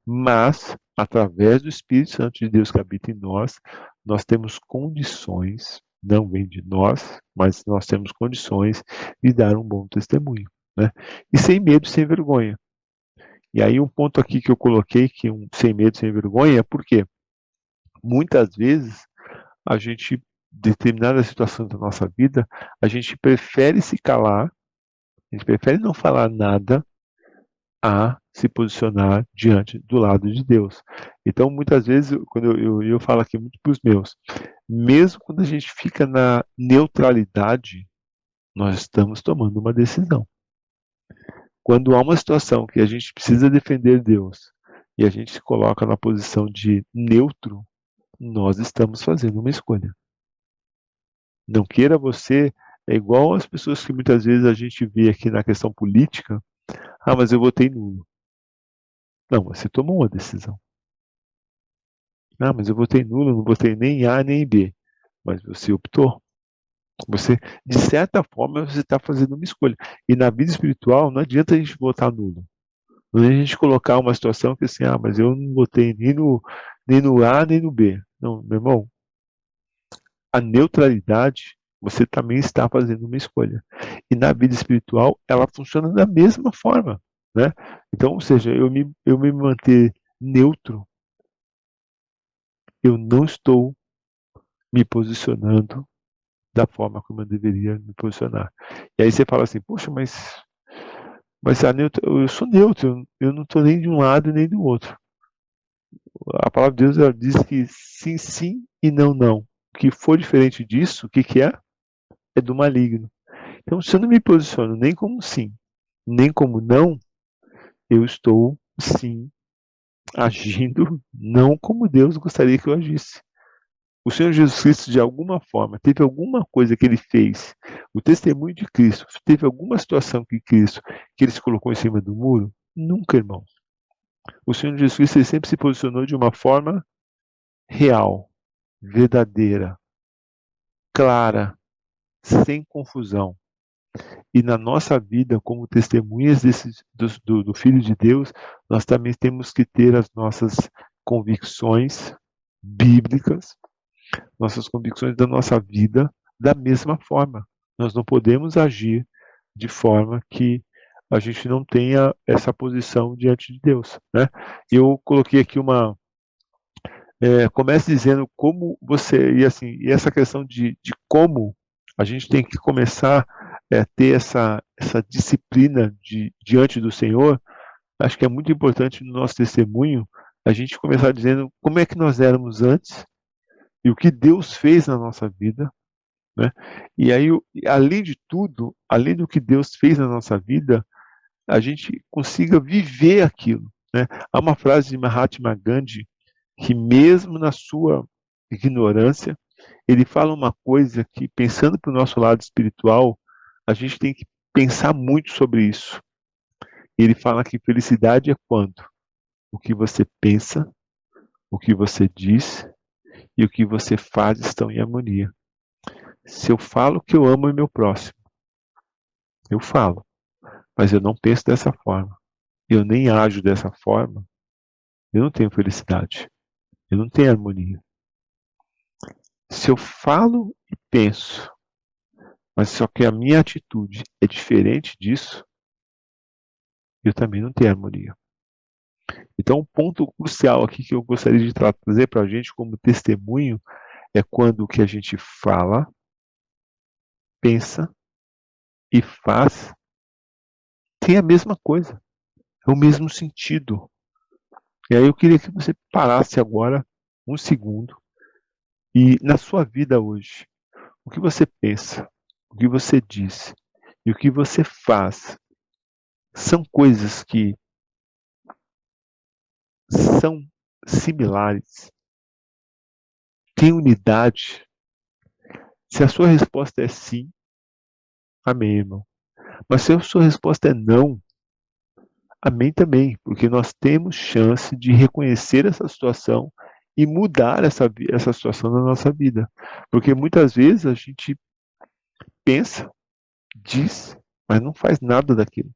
Mas, através do Espírito Santo de Deus que habita em nós, nós temos condições, não vem de nós, mas nós temos condições de dar um bom testemunho, né? E sem medo, sem vergonha. E aí um ponto aqui que eu coloquei, que sem medo, sem vergonha, é porque muitas vezes a gente, determinada situação da nossa vida, a gente prefere se calar, a gente prefere não falar nada a se posicionar diante do lado de Deus. Então, muitas vezes, quando eu falo aqui muito para os meus, mesmo quando a gente fica na neutralidade, nós estamos tomando uma decisão. Quando há uma situação que a gente precisa defender Deus e a gente se coloca na posição de neutro, nós estamos fazendo uma escolha. Não queira você, é igual as pessoas que muitas vezes a gente vê aqui na questão política, mas eu votei nulo. Não, você tomou uma decisão. Mas eu votei nulo, não votei nem A nem B. Mas você optou. Você, de certa forma, você está fazendo uma escolha. E na vida espiritual, não adianta a gente votar nulo. Não adianta a gente colocar uma situação que assim, mas eu não votei nem no A nem no B. Não, meu irmão, a neutralidade, você também está fazendo uma escolha. E na vida espiritual, ela funciona da mesma forma, né? Então, ou seja, eu me manter neutro, eu não estou me posicionando da forma como eu deveria me posicionar. E aí você fala assim, poxa, mas eu sou neutro, eu não estou nem de um lado nem do outro. A palavra de Deus ela diz que sim, sim e não, não. O que for diferente disso, o que é? É do maligno. Então, se eu não me posiciono nem como sim, nem como não, eu estou sim agindo não como Deus gostaria que eu agisse. O Senhor Jesus Cristo, de alguma forma, teve alguma coisa que ele fez, o testemunho de Cristo, teve alguma situação que ele se colocou em cima do muro? Nunca, irmãos. O Senhor Jesus Cristo ele sempre se posicionou de uma forma real, verdadeira, clara, sem confusão. E na nossa vida, como testemunhas do Filho de Deus, nós também temos que ter as nossas convicções bíblicas, nossas convicções da nossa vida da mesma forma. Nós não podemos agir de forma que a gente não tenha essa posição diante de Deus, né? Eu coloquei aqui comece dizendo como você, e essa questão de como a gente tem que começar a ter essa disciplina diante do Senhor. Acho que é muito importante no nosso testemunho a gente começar dizendo como é que nós éramos antes e o que Deus fez na nossa vida, né? E aí, além de tudo, além do que Deus fez na nossa vida, a gente consiga viver aquilo, né? Há uma frase de Mahatma Gandhi que mesmo na sua ignorância, ele fala uma coisa que, pensando para o nosso lado espiritual, a gente tem que pensar muito sobre isso. Ele fala que felicidade é quando o que você pensa, o que você diz e o que você faz estão em harmonia. Se eu falo que eu amo o meu próximo, eu falo, mas eu não penso dessa forma, eu nem ajo dessa forma, eu não tenho felicidade, eu não tenho harmonia. Se eu falo e penso, mas só que a minha atitude é diferente disso, eu também não tenho harmonia. Então, um ponto crucial aqui que eu gostaria de trazer para a gente como testemunho é quando o que a gente fala, pensa e faz tem a mesma coisa, é o mesmo sentido. E aí eu queria que você parasse agora um segundo e na sua vida hoje, o que você pensa, o que você diz e o que você faz são coisas que são similares, têm unidade. Se a sua resposta é sim, amém, irmão. Mas se a sua resposta é não, amém também, porque nós temos chance de reconhecer essa situação e mudar essa situação na nossa vida. Porque muitas vezes a gente pensa, diz, mas não faz nada daquilo.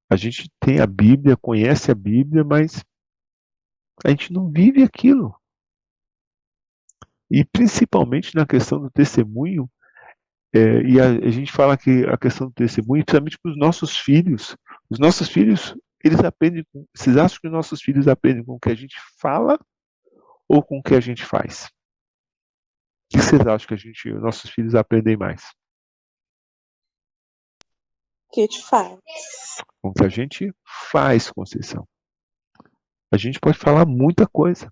A gente tem a Bíblia, conhece a Bíblia, mas a gente não vive aquilo. E principalmente na questão do testemunho, e a gente fala que a questão do testemunho, principalmente para os nossos filhos, eles aprendem, vocês acham que os nossos filhos aprendem com o que a gente fala ou com o que a gente faz? O que vocês acham que os nossos filhos aprendem mais? Que te faz. Com o que a gente faz, Conceição. A gente pode falar muita coisa,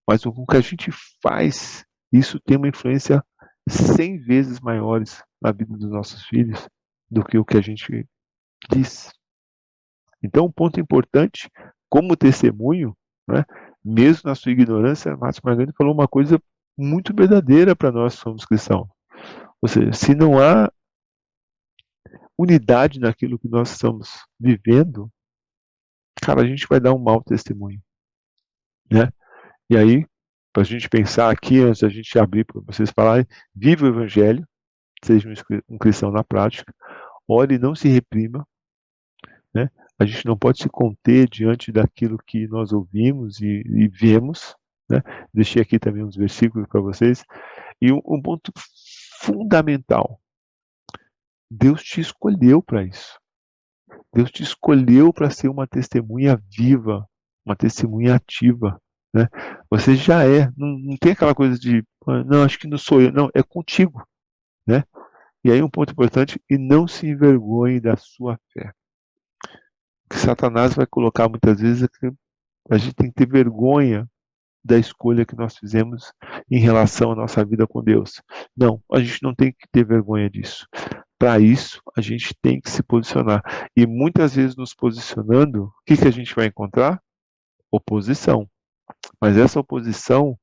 mas com o que a gente faz, isso tem uma influência 100 vezes maiores na vida dos nossos filhos do que o que a gente diz. Então, um ponto importante, como testemunho, né, mesmo na sua ignorância, Márcio Margani falou uma coisa muito verdadeira para nós que somos cristãos. Ou seja, se não há unidade naquilo que nós estamos vivendo, cara, a gente vai dar um mau testemunho, né? E aí, para a gente pensar aqui, antes da gente abrir para vocês falarem, viva o Evangelho, seja um cristão na prática, ore e não se reprima, né? A gente não pode se conter diante daquilo que nós ouvimos e vemos, né? Deixei aqui também uns versículos para vocês. E um ponto fundamental, Deus te escolheu para isso. Deus te escolheu para ser uma testemunha viva, uma testemunha ativa, né? Você já é, não tem aquela coisa de, não, acho que não sou eu, não, é contigo, né? E aí um ponto importante, e não se envergonhe da sua fé. O que Satanás vai colocar muitas vezes é que a gente tem que ter vergonha da escolha que nós fizemos em relação à nossa vida com Deus. Não, a gente não tem que ter vergonha disso. Para isso, a gente tem que se posicionar. E muitas vezes nos posicionando, o que a gente vai encontrar? Oposição. Mas essa oposição,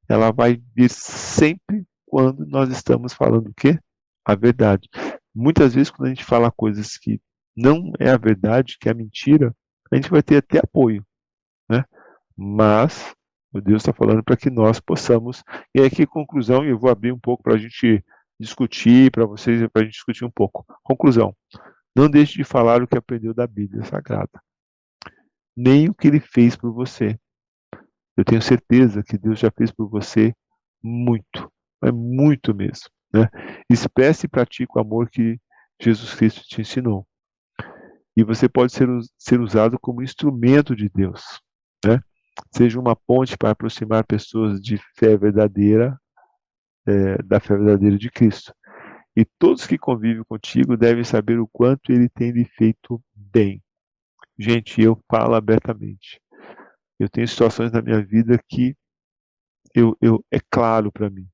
ela vai vir sempre quando nós estamos falando o quê? A verdade. Muitas vezes, quando a gente fala coisas que não é a verdade, que é a mentira, a gente vai ter até apoio, né? Mas o Deus está falando para que nós possamos. E aí, que conclusão, e eu vou abrir um pouco para a gente discutir, para vocês, para a gente discutir um pouco. Conclusão: não deixe de falar o que aprendeu da Bíblia Sagrada, nem o que ele fez por você. Eu tenho certeza que Deus já fez por você muito, é muito mesmo, né? Expresse e pratique o amor que Jesus Cristo te ensinou. E você pode ser usado como instrumento de Deus, né? Seja uma ponte para aproximar pessoas de fé verdadeira, da fé verdadeira de Cristo. E todos que convivem contigo devem saber o quanto ele tem lhe feito bem. Gente, eu falo abertamente. Eu tenho situações na minha vida que é claro para mim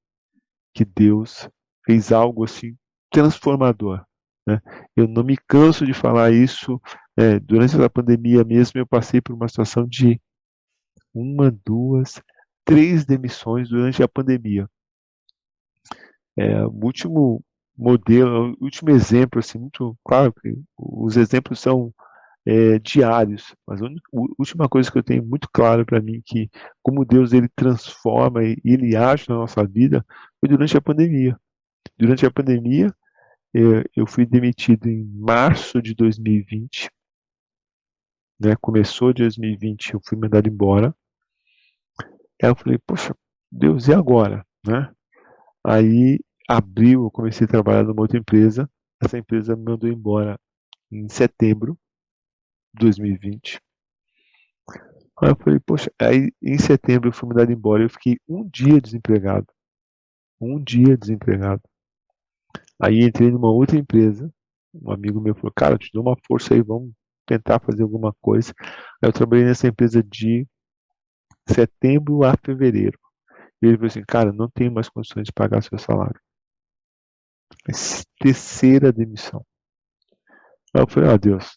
que Deus fez algo assim transformador, né? Eu não me canso de falar isso. Durante a pandemia mesmo, eu passei por uma situação de 1, 2, 3 demissões durante a pandemia. O último modelo, o último exemplo, assim, muito claro que os exemplos são diários, mas a última coisa que eu tenho muito claro para mim que como Deus ele transforma e ele age na nossa vida foi durante a pandemia. Durante a pandemia, eu fui demitido em março de 2020, né? Começou de 2020, eu fui mandado embora. Aí eu falei, poxa, Deus, e agora, né? Aí, abril, eu comecei a trabalhar numa outra empresa. Essa empresa me mandou embora em setembro de 2020. Aí eu falei, poxa, aí em setembro eu fui mandado embora. Eu fiquei um dia desempregado. Um dia desempregado. Aí entrei numa outra empresa. Um amigo meu falou, cara, eu te dou uma força aí, vamos tentar fazer alguma coisa. Aí eu trabalhei nessa empresa de setembro a fevereiro. E ele falou assim, cara, não tenho mais condições de pagar seu salário. Terceira demissão. Aí eu falei, Deus,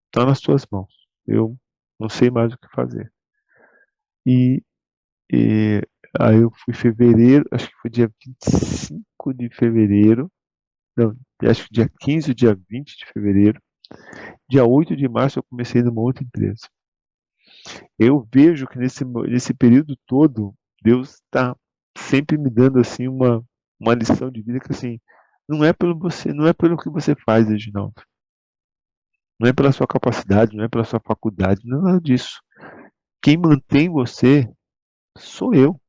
está nas tuas mãos. Eu não sei mais o que fazer. E aí eu fui em fevereiro, acho que foi dia 25 de fevereiro, não, acho que dia 15 ou dia 20 de fevereiro. Dia 8 de março eu comecei numa outra empresa. Eu vejo que nesse período todo, Deus está sempre me dando assim uma lição de vida que assim, não é pelo que você faz, Reginaldo. Não é pela sua capacidade, não é pela sua faculdade, não é nada disso. Quem mantém você sou eu.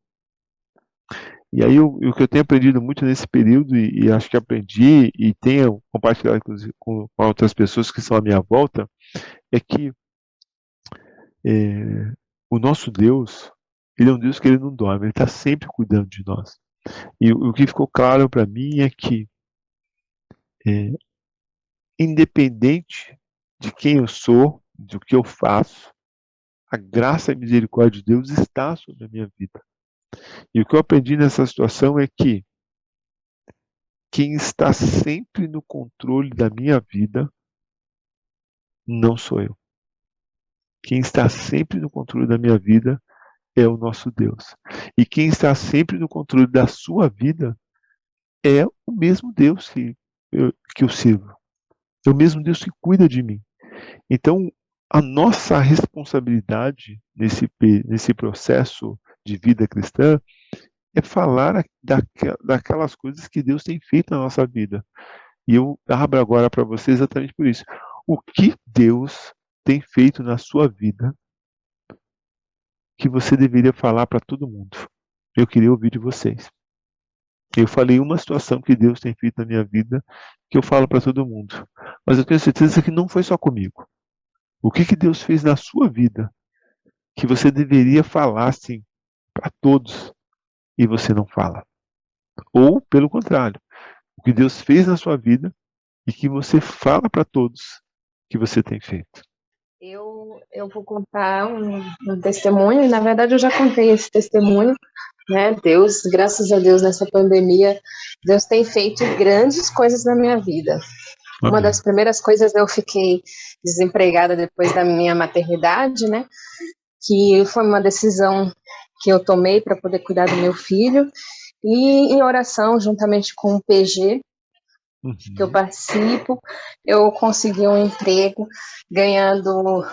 E aí o que eu tenho aprendido muito nesse período, e acho que aprendi, e tenho compartilhado inclusive, com outras pessoas que são à minha volta, é que é, o nosso Deus, ele é um Deus que ele não dorme, ele está sempre cuidando de nós. E o que ficou claro para mim é que, é, independente de quem eu sou, do que eu faço, a graça e a misericórdia de Deus está sobre a minha vida. E o que eu aprendi nessa situação é que quem está sempre no controle da minha vida não sou eu. Quem está sempre no controle da minha vida é o nosso Deus. E quem está sempre no controle da sua vida é o mesmo Deus que eu sirvo. É o mesmo Deus que cuida de mim. Então, a nossa responsabilidade nesse processo de vida cristã é falar daquelas coisas que Deus tem feito na nossa vida. E eu abro agora para você exatamente por isso. O que Deus tem feito na sua vida que você deveria falar para todo mundo? Eu queria ouvir de vocês. Eu falei uma situação que Deus tem feito na minha vida que eu falo para todo mundo. Mas eu tenho certeza que não foi só comigo. O que Deus fez na sua vida que você deveria falar assim para todos e você não fala? Ou, pelo contrário, o que Deus fez na sua vida e que você fala para todos que você tem feito. Eu vou contar um testemunho, e na verdade eu já contei esse testemunho, né? Deus, graças a Deus, nessa pandemia, Deus tem feito grandes coisas na minha vida. Uma das primeiras coisas, eu fiquei desempregada depois da minha maternidade, né? Que foi uma decisão que eu tomei para poder cuidar do meu filho, e em oração, juntamente com o PG, que eu participo, eu consegui um emprego ganhando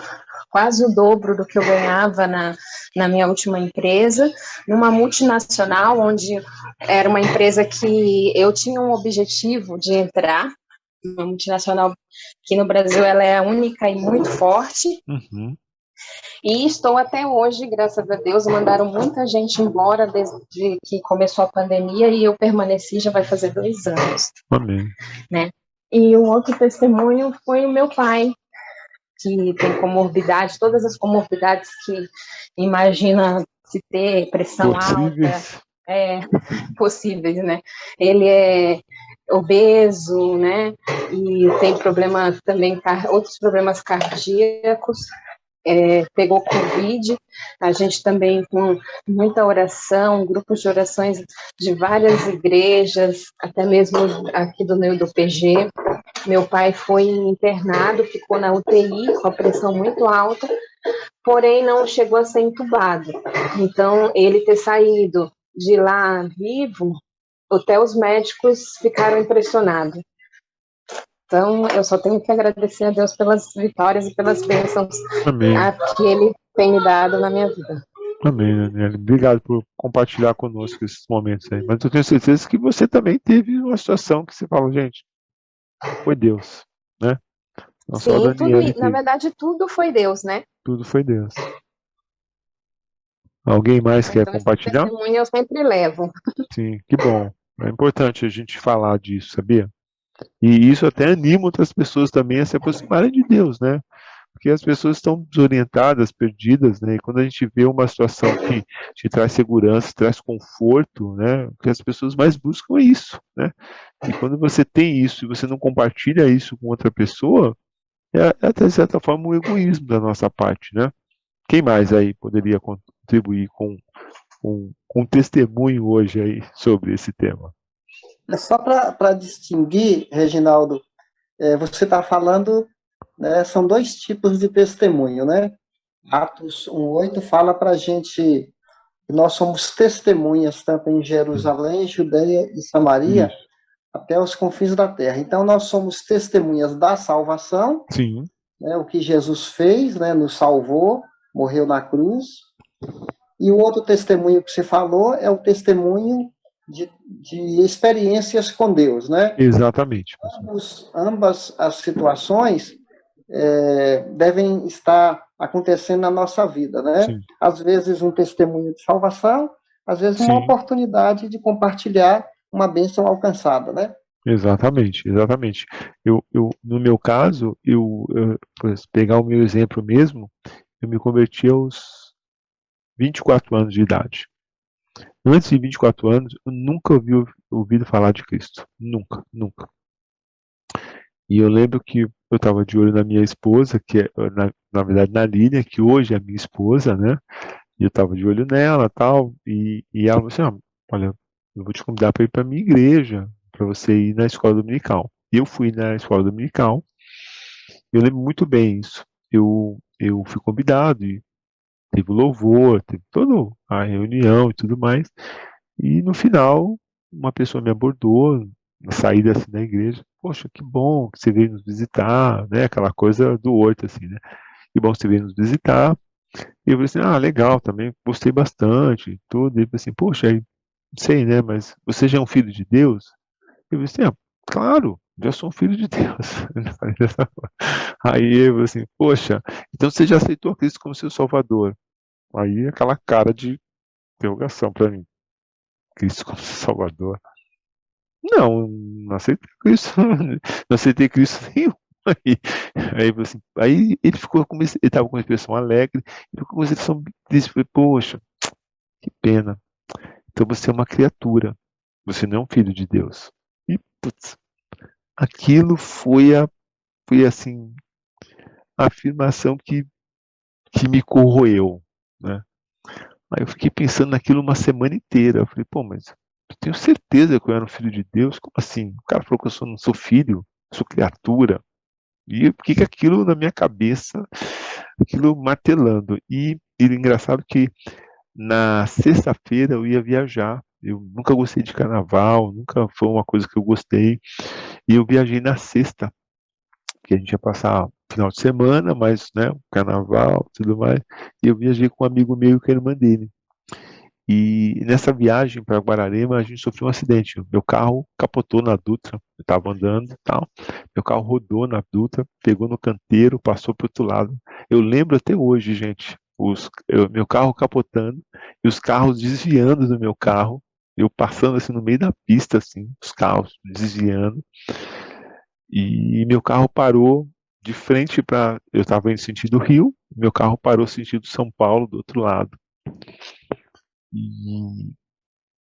quase o dobro do que eu ganhava na minha última empresa, numa multinacional, onde era uma empresa que eu tinha um objetivo de entrar, uma multinacional que no Brasil ela é única e muito forte. E estou até hoje, graças a Deus. Mandaram muita gente embora desde que começou a pandemia e eu permaneci, já vai fazer 2 anos. Amém. Né? E um outro testemunho foi o meu pai, que tem comorbidade, todas as comorbidades que imagina se ter, pressão Possíveis. alta, possíveis, né? Ele é obeso, né? E tem problemas também, outros problemas cardíacos. Pegou Covid, a gente também com muita oração, grupos de orações de várias igrejas, até mesmo aqui do PG. Meu pai foi internado, ficou na UTI com a pressão muito alta, porém não chegou a ser entubado. Então, ele ter saído de lá vivo, até os médicos ficaram impressionados. Então, eu só tenho que agradecer a Deus pelas vitórias e pelas bênçãos que Ele tem me dado na minha vida. Amém, Daniela. Obrigado por compartilhar conosco esses momentos aí. Mas eu tenho certeza que você também teve uma situação que você fala, gente, foi Deus, né? Não Sim, só a Daniela na verdade, tudo foi Deus, né? Tudo foi Deus. Alguém mais quer compartilhar? Esse testemunho eu sempre levo. Sim, que bom. É importante a gente falar disso, sabia? E isso até anima outras pessoas também a se aproximarem de Deus, né? Porque as pessoas estão desorientadas, perdidas, né? E quando a gente vê uma situação que te traz segurança, traz conforto, né? O que as pessoas mais buscam é isso, né? E quando você tem isso e você não compartilha isso com outra pessoa, é até de certa forma um egoísmo da nossa parte, né? Quem mais aí poderia contribuir com um testemunho hoje aí sobre esse tema? Só para distinguir, Reginaldo, você está falando, né, são 2 tipos de testemunho, né? Atos 1:8 fala para a gente que nós somos testemunhas tanto em Jerusalém, Judeia e Samaria, até os confins da terra. Então, nós somos testemunhas da salvação, né, o que Jesus fez, né, nos salvou, morreu na cruz. E o outro testemunho que você falou é o testemunho de experiências com Deus, né? Exatamente. Ambas as situações, devem estar acontecendo na nossa vida, né? Sim. Às vezes um testemunho de salvação, às vezes uma Sim. oportunidade de compartilhar uma bênção alcançada, né? Exatamente, exatamente. No meu caso, por pegar o meu exemplo mesmo, eu me converti aos 24 anos de idade. Antes de 24 anos, eu nunca ouvido falar de Cristo. Nunca, nunca. E eu lembro que eu estava de olho na minha esposa, que é, na verdade, na Lília, que hoje é minha esposa, né? E eu estava de olho nela tal, e ela falou assim, olha, eu vou te convidar para ir para a minha igreja, para você ir na escola dominical. E eu fui na escola dominical, eu lembro muito bem isso. Eu fui convidado, e teve louvor, teve toda a reunião e tudo mais. E no final, uma pessoa me abordou, na saída assim da igreja, poxa, que bom que você veio nos visitar, né? Aquela coisa do horto, assim, né? Que bom que você veio nos visitar. E eu falei assim, legal, também gostei bastante, tudo. E ele falou assim, poxa, aí, não sei, né, mas você já é um filho de Deus? Eu falei assim, claro, já sou um filho de Deus. Eu falei dessa forma. Aí eu falei assim, poxa, então você já aceitou a Cristo como seu Salvador? Aí aquela cara de interrogação para mim, Cristo como seu Salvador? Não, não aceitei Cristo, não aceitei Cristo nenhum. Aí, assim, aí ele ficou ele estava com uma expressão alegre, ele ficou com uma expressão triste. Falei, poxa, que pena. Então você é uma criatura, você não é um filho de Deus. E putz, aquilo foi assim a afirmação que me corroeu, né? Aí eu fiquei pensando naquilo uma semana inteira. Eu falei, pô, mas eu tenho certeza que eu era um filho de Deus? Como assim? O cara falou que eu não sou filho, sou criatura. E por que aquilo na minha cabeça, aquilo martelando. E o engraçado é que na sexta-feira eu ia viajar. Eu nunca gostei de carnaval, nunca foi uma coisa que eu gostei. E eu viajei na sexta, que a gente ia passar final de semana, mas, né, carnaval, tudo mais. E eu viajei com um amigo meu que é a irmã dele. E nessa viagem para Guararema, a gente sofreu um acidente. Meu carro capotou na Dutra. Eu estava andando e tal. Meu carro rodou na Dutra, pegou no canteiro, passou para o outro lado. Eu lembro até hoje, gente, meu carro capotando e os carros desviando do meu carro. Eu passando assim no meio da pista, assim, os carros desviando. E meu carro parou de frente para. Eu estava indo sentido Rio, meu carro parou sentido São Paulo, do outro lado. E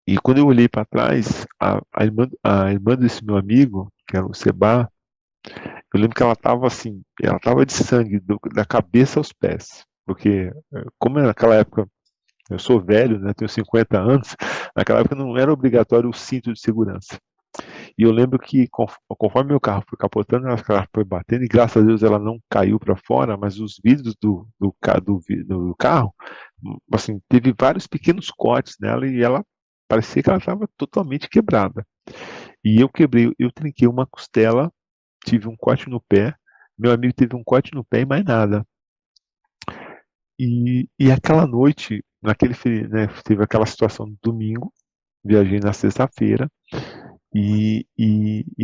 E quando eu olhei para trás, a irmã desse meu amigo, que era o Seba, eu lembro que ela estava assim, ela estava de sangue, da cabeça aos pés. Porque, como naquela época, eu sou velho, né, tenho 50 anos, naquela época não era obrigatório o cinto de segurança. E eu lembro que, conforme meu carro foi capotando, ela foi batendo, e graças a Deus ela não caiu para fora, mas os vidros do carro, assim, teve vários pequenos cortes nela e ela parecia que ela estava totalmente quebrada. E eu trinquei uma costela, tive um corte no pé, meu amigo teve um corte no pé e mais nada. E aquela noite, né, teve aquela situação no domingo, viajei na sexta-feira, e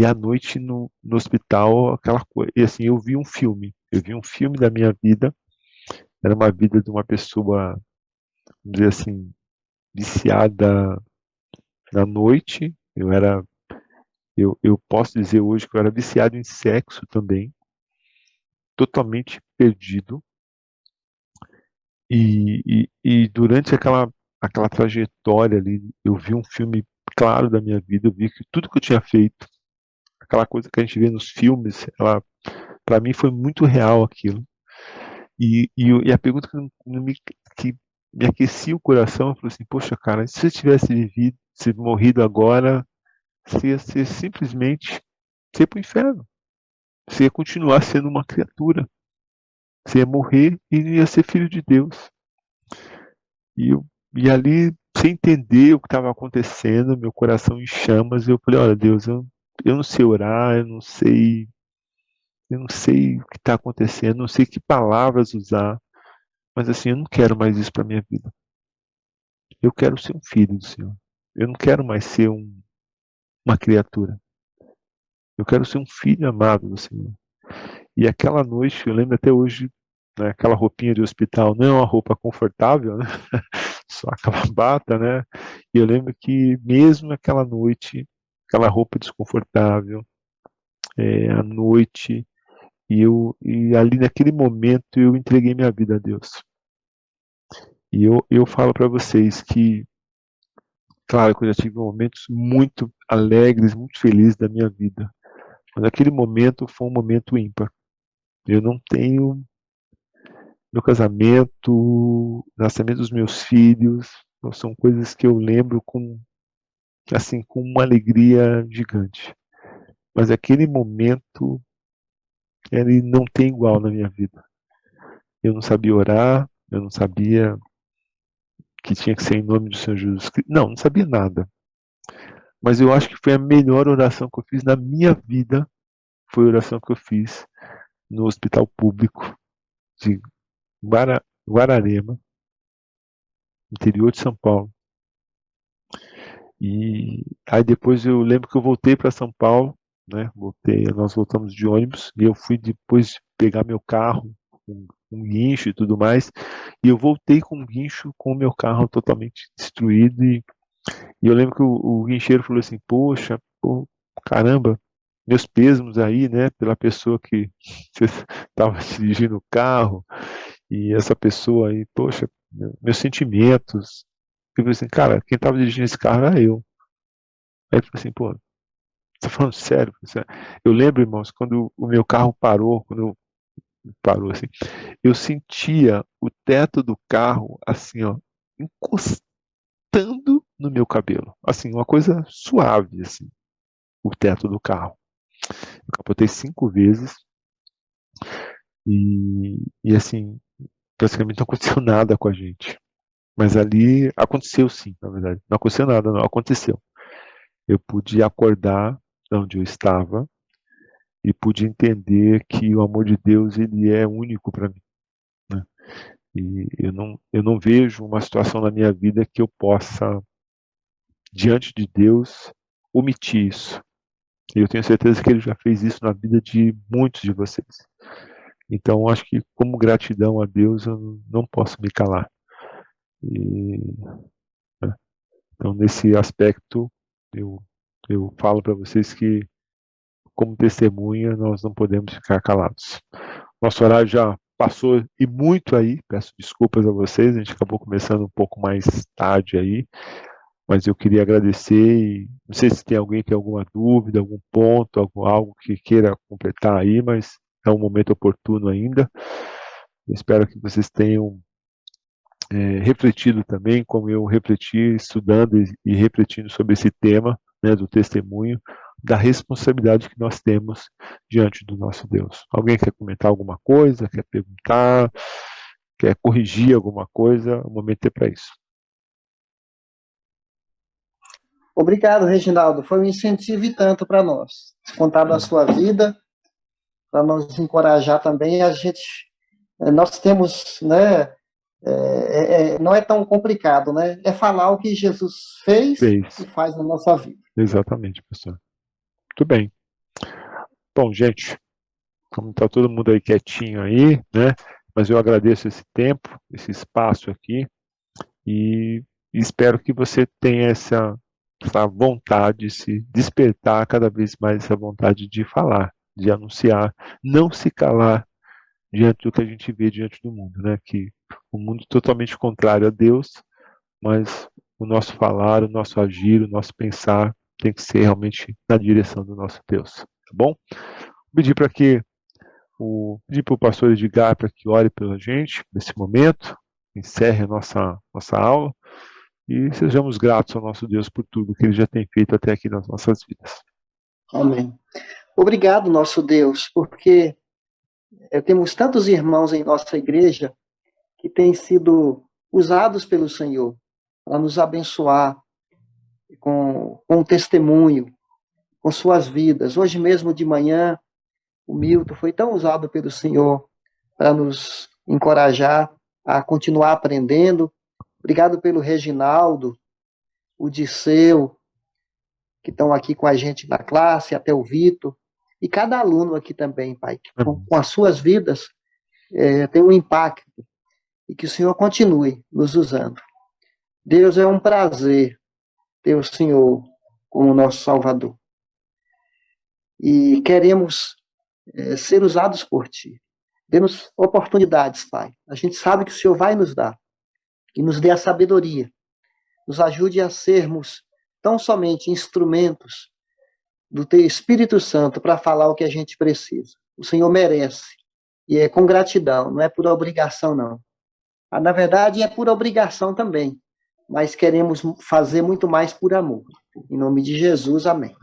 à noite no hospital, aquela coisa. E assim, eu vi um filme da minha vida, era uma vida de uma pessoa, vamos dizer assim, viciada na noite, eu posso dizer hoje que eu era viciado em sexo também, totalmente perdido. E durante aquela trajetória ali, eu vi um filme claro da minha vida, eu vi que tudo que eu tinha feito, aquela coisa que a gente vê nos filmes, para mim foi muito real aquilo. E a pergunta que me aquecia o coração, eu falei assim, poxa, cara, se eu tivesse vivido, se morrido agora, você ia ser simplesmente ser para o inferno. Você ia continuar sendo uma criatura. Você ia morrer e ia ser filho de Deus. E, eu, e ali, sem entender o que estava acontecendo, meu coração em chamas, eu falei, olha Deus, eu não sei orar, eu não sei o que está acontecendo, não sei que palavras usar, mas assim, eu não quero mais isso para minha vida. Eu quero ser um filho do Senhor. Eu não quero mais ser uma criatura. Eu quero ser um filho amado do Senhor. E aquela noite, eu lembro até hoje, né, aquela roupinha de hospital não é uma roupa confortável, né? Só aquela bata, né? E eu lembro que mesmo aquela noite, aquela roupa desconfortável, à noite, e ali naquele momento eu entreguei minha vida a Deus. E eu falo para vocês que, claro que eu já tive momentos muito alegres, muito felizes da minha vida, mas aquele momento foi um momento ímpar. Eu não tenho meu casamento, o nascimento dos meus filhos, são coisas que eu lembro com, assim, com uma alegria gigante. Mas aquele momento, ele não tem igual na minha vida. Eu não sabia orar, eu não sabia que tinha que ser em nome do Senhor Jesus Cristo. Não sabia nada. Mas eu acho que foi a melhor oração que eu fiz na minha vida, foi a oração que eu fiz no hospital público de Guararema, interior de São Paulo. E aí depois eu lembro que eu voltei para São Paulo, né? Nós voltamos de ônibus e eu fui depois pegar meu carro, um guincho e tudo mais, e eu voltei com um guincho com o meu carro totalmente destruído e eu lembro que o guincheiro falou assim, poxa, pô, caramba, meus pêsames aí, né, pela pessoa que estava dirigindo o carro e essa pessoa aí, poxa, meus sentimentos. Eu falei assim, cara, quem estava dirigindo esse carro era eu. Aí ele falou assim, pô, você tá falando sério? Eu lembro, irmãos, quando o meu carro parou, parou assim, eu sentia o teto do carro, assim, ó, encostando no meu cabelo. Assim, uma coisa suave, assim, o teto do carro. Eu capotei 5 vezes e assim, praticamente não aconteceu nada com a gente. Mas ali aconteceu sim, na verdade. Não aconteceu nada, não, aconteceu. Eu pude acordar de onde eu estava e pude entender que o amor de Deus ele é único para mim, né? E eu não vejo uma situação na minha vida que eu possa, diante de Deus, omitir isso. E eu tenho certeza que Ele já fez isso na vida de muitos de vocês. Então, acho que como gratidão a Deus, eu não posso me calar. E, né? Então, nesse aspecto, eu falo para vocês que, como testemunha, nós não podemos ficar calados. Nosso horário já passou e muito aí, peço desculpas a vocês, a gente acabou começando um pouco mais tarde aí, mas eu queria agradecer e não sei se tem alguém que tem alguma dúvida, algum ponto, algo que queira completar aí, mas é um momento oportuno ainda. Eu espero que vocês tenham refletido também, como eu refleti, estudando e refletindo sobre esse tema, né, do testemunho, da responsabilidade que nós temos diante do nosso Deus. Alguém quer comentar alguma coisa, quer perguntar, quer corrigir alguma coisa? O momento é para isso. Obrigado, Reginaldo. Foi um incentivo e tanto para nós. Contar da sua vida, para nos encorajar também. Nós temos, né? Não é tão complicado, né? É falar o que Jesus fez e faz na nossa vida. Exatamente, pastor. Muito bem. Bom, gente, como está todo mundo aí quietinho aí, né? Mas eu agradeço esse tempo, esse espaço aqui e espero que você tenha essa vontade, se despertar cada vez mais essa vontade de falar, de anunciar, não se calar diante do que a gente vê diante do mundo, né? Que o mundo é totalmente contrário a Deus, mas o nosso falar, o nosso agir, o nosso pensar tem que ser realmente na direção do nosso Deus, tá bom? Pedir para o pastor Edgar para que ore pela gente nesse momento, encerre a nossa aula e sejamos gratos ao nosso Deus por tudo que Ele já tem feito até aqui nas nossas vidas. Amém. Obrigado, nosso Deus, porque temos tantos irmãos em nossa igreja que têm sido usados pelo Senhor para nos abençoar com o testemunho, com suas vidas. Hoje mesmo de manhã, o Milton foi tão usado pelo Senhor para nos encorajar a continuar aprendendo. Obrigado pelo Reginaldo, o Disseu, que estão aqui com a gente na classe, até o Vitor. e cada aluno aqui também, Pai, que com as suas vidas tem um impacto, e que o Senhor continue nos usando. Deus, é um prazer ter o Senhor como nosso Salvador. E queremos ser usados por Ti. Dê-nos oportunidades, Pai. A gente sabe que o Senhor vai nos dar. E nos dê a sabedoria. Nos ajude a sermos tão somente instrumentos do Teu Espírito Santo para falar o que a gente precisa. O Senhor merece. E é com gratidão, não é por obrigação, não. Na verdade, é por obrigação também. Mas queremos fazer muito mais por amor. Em nome de Jesus, amém.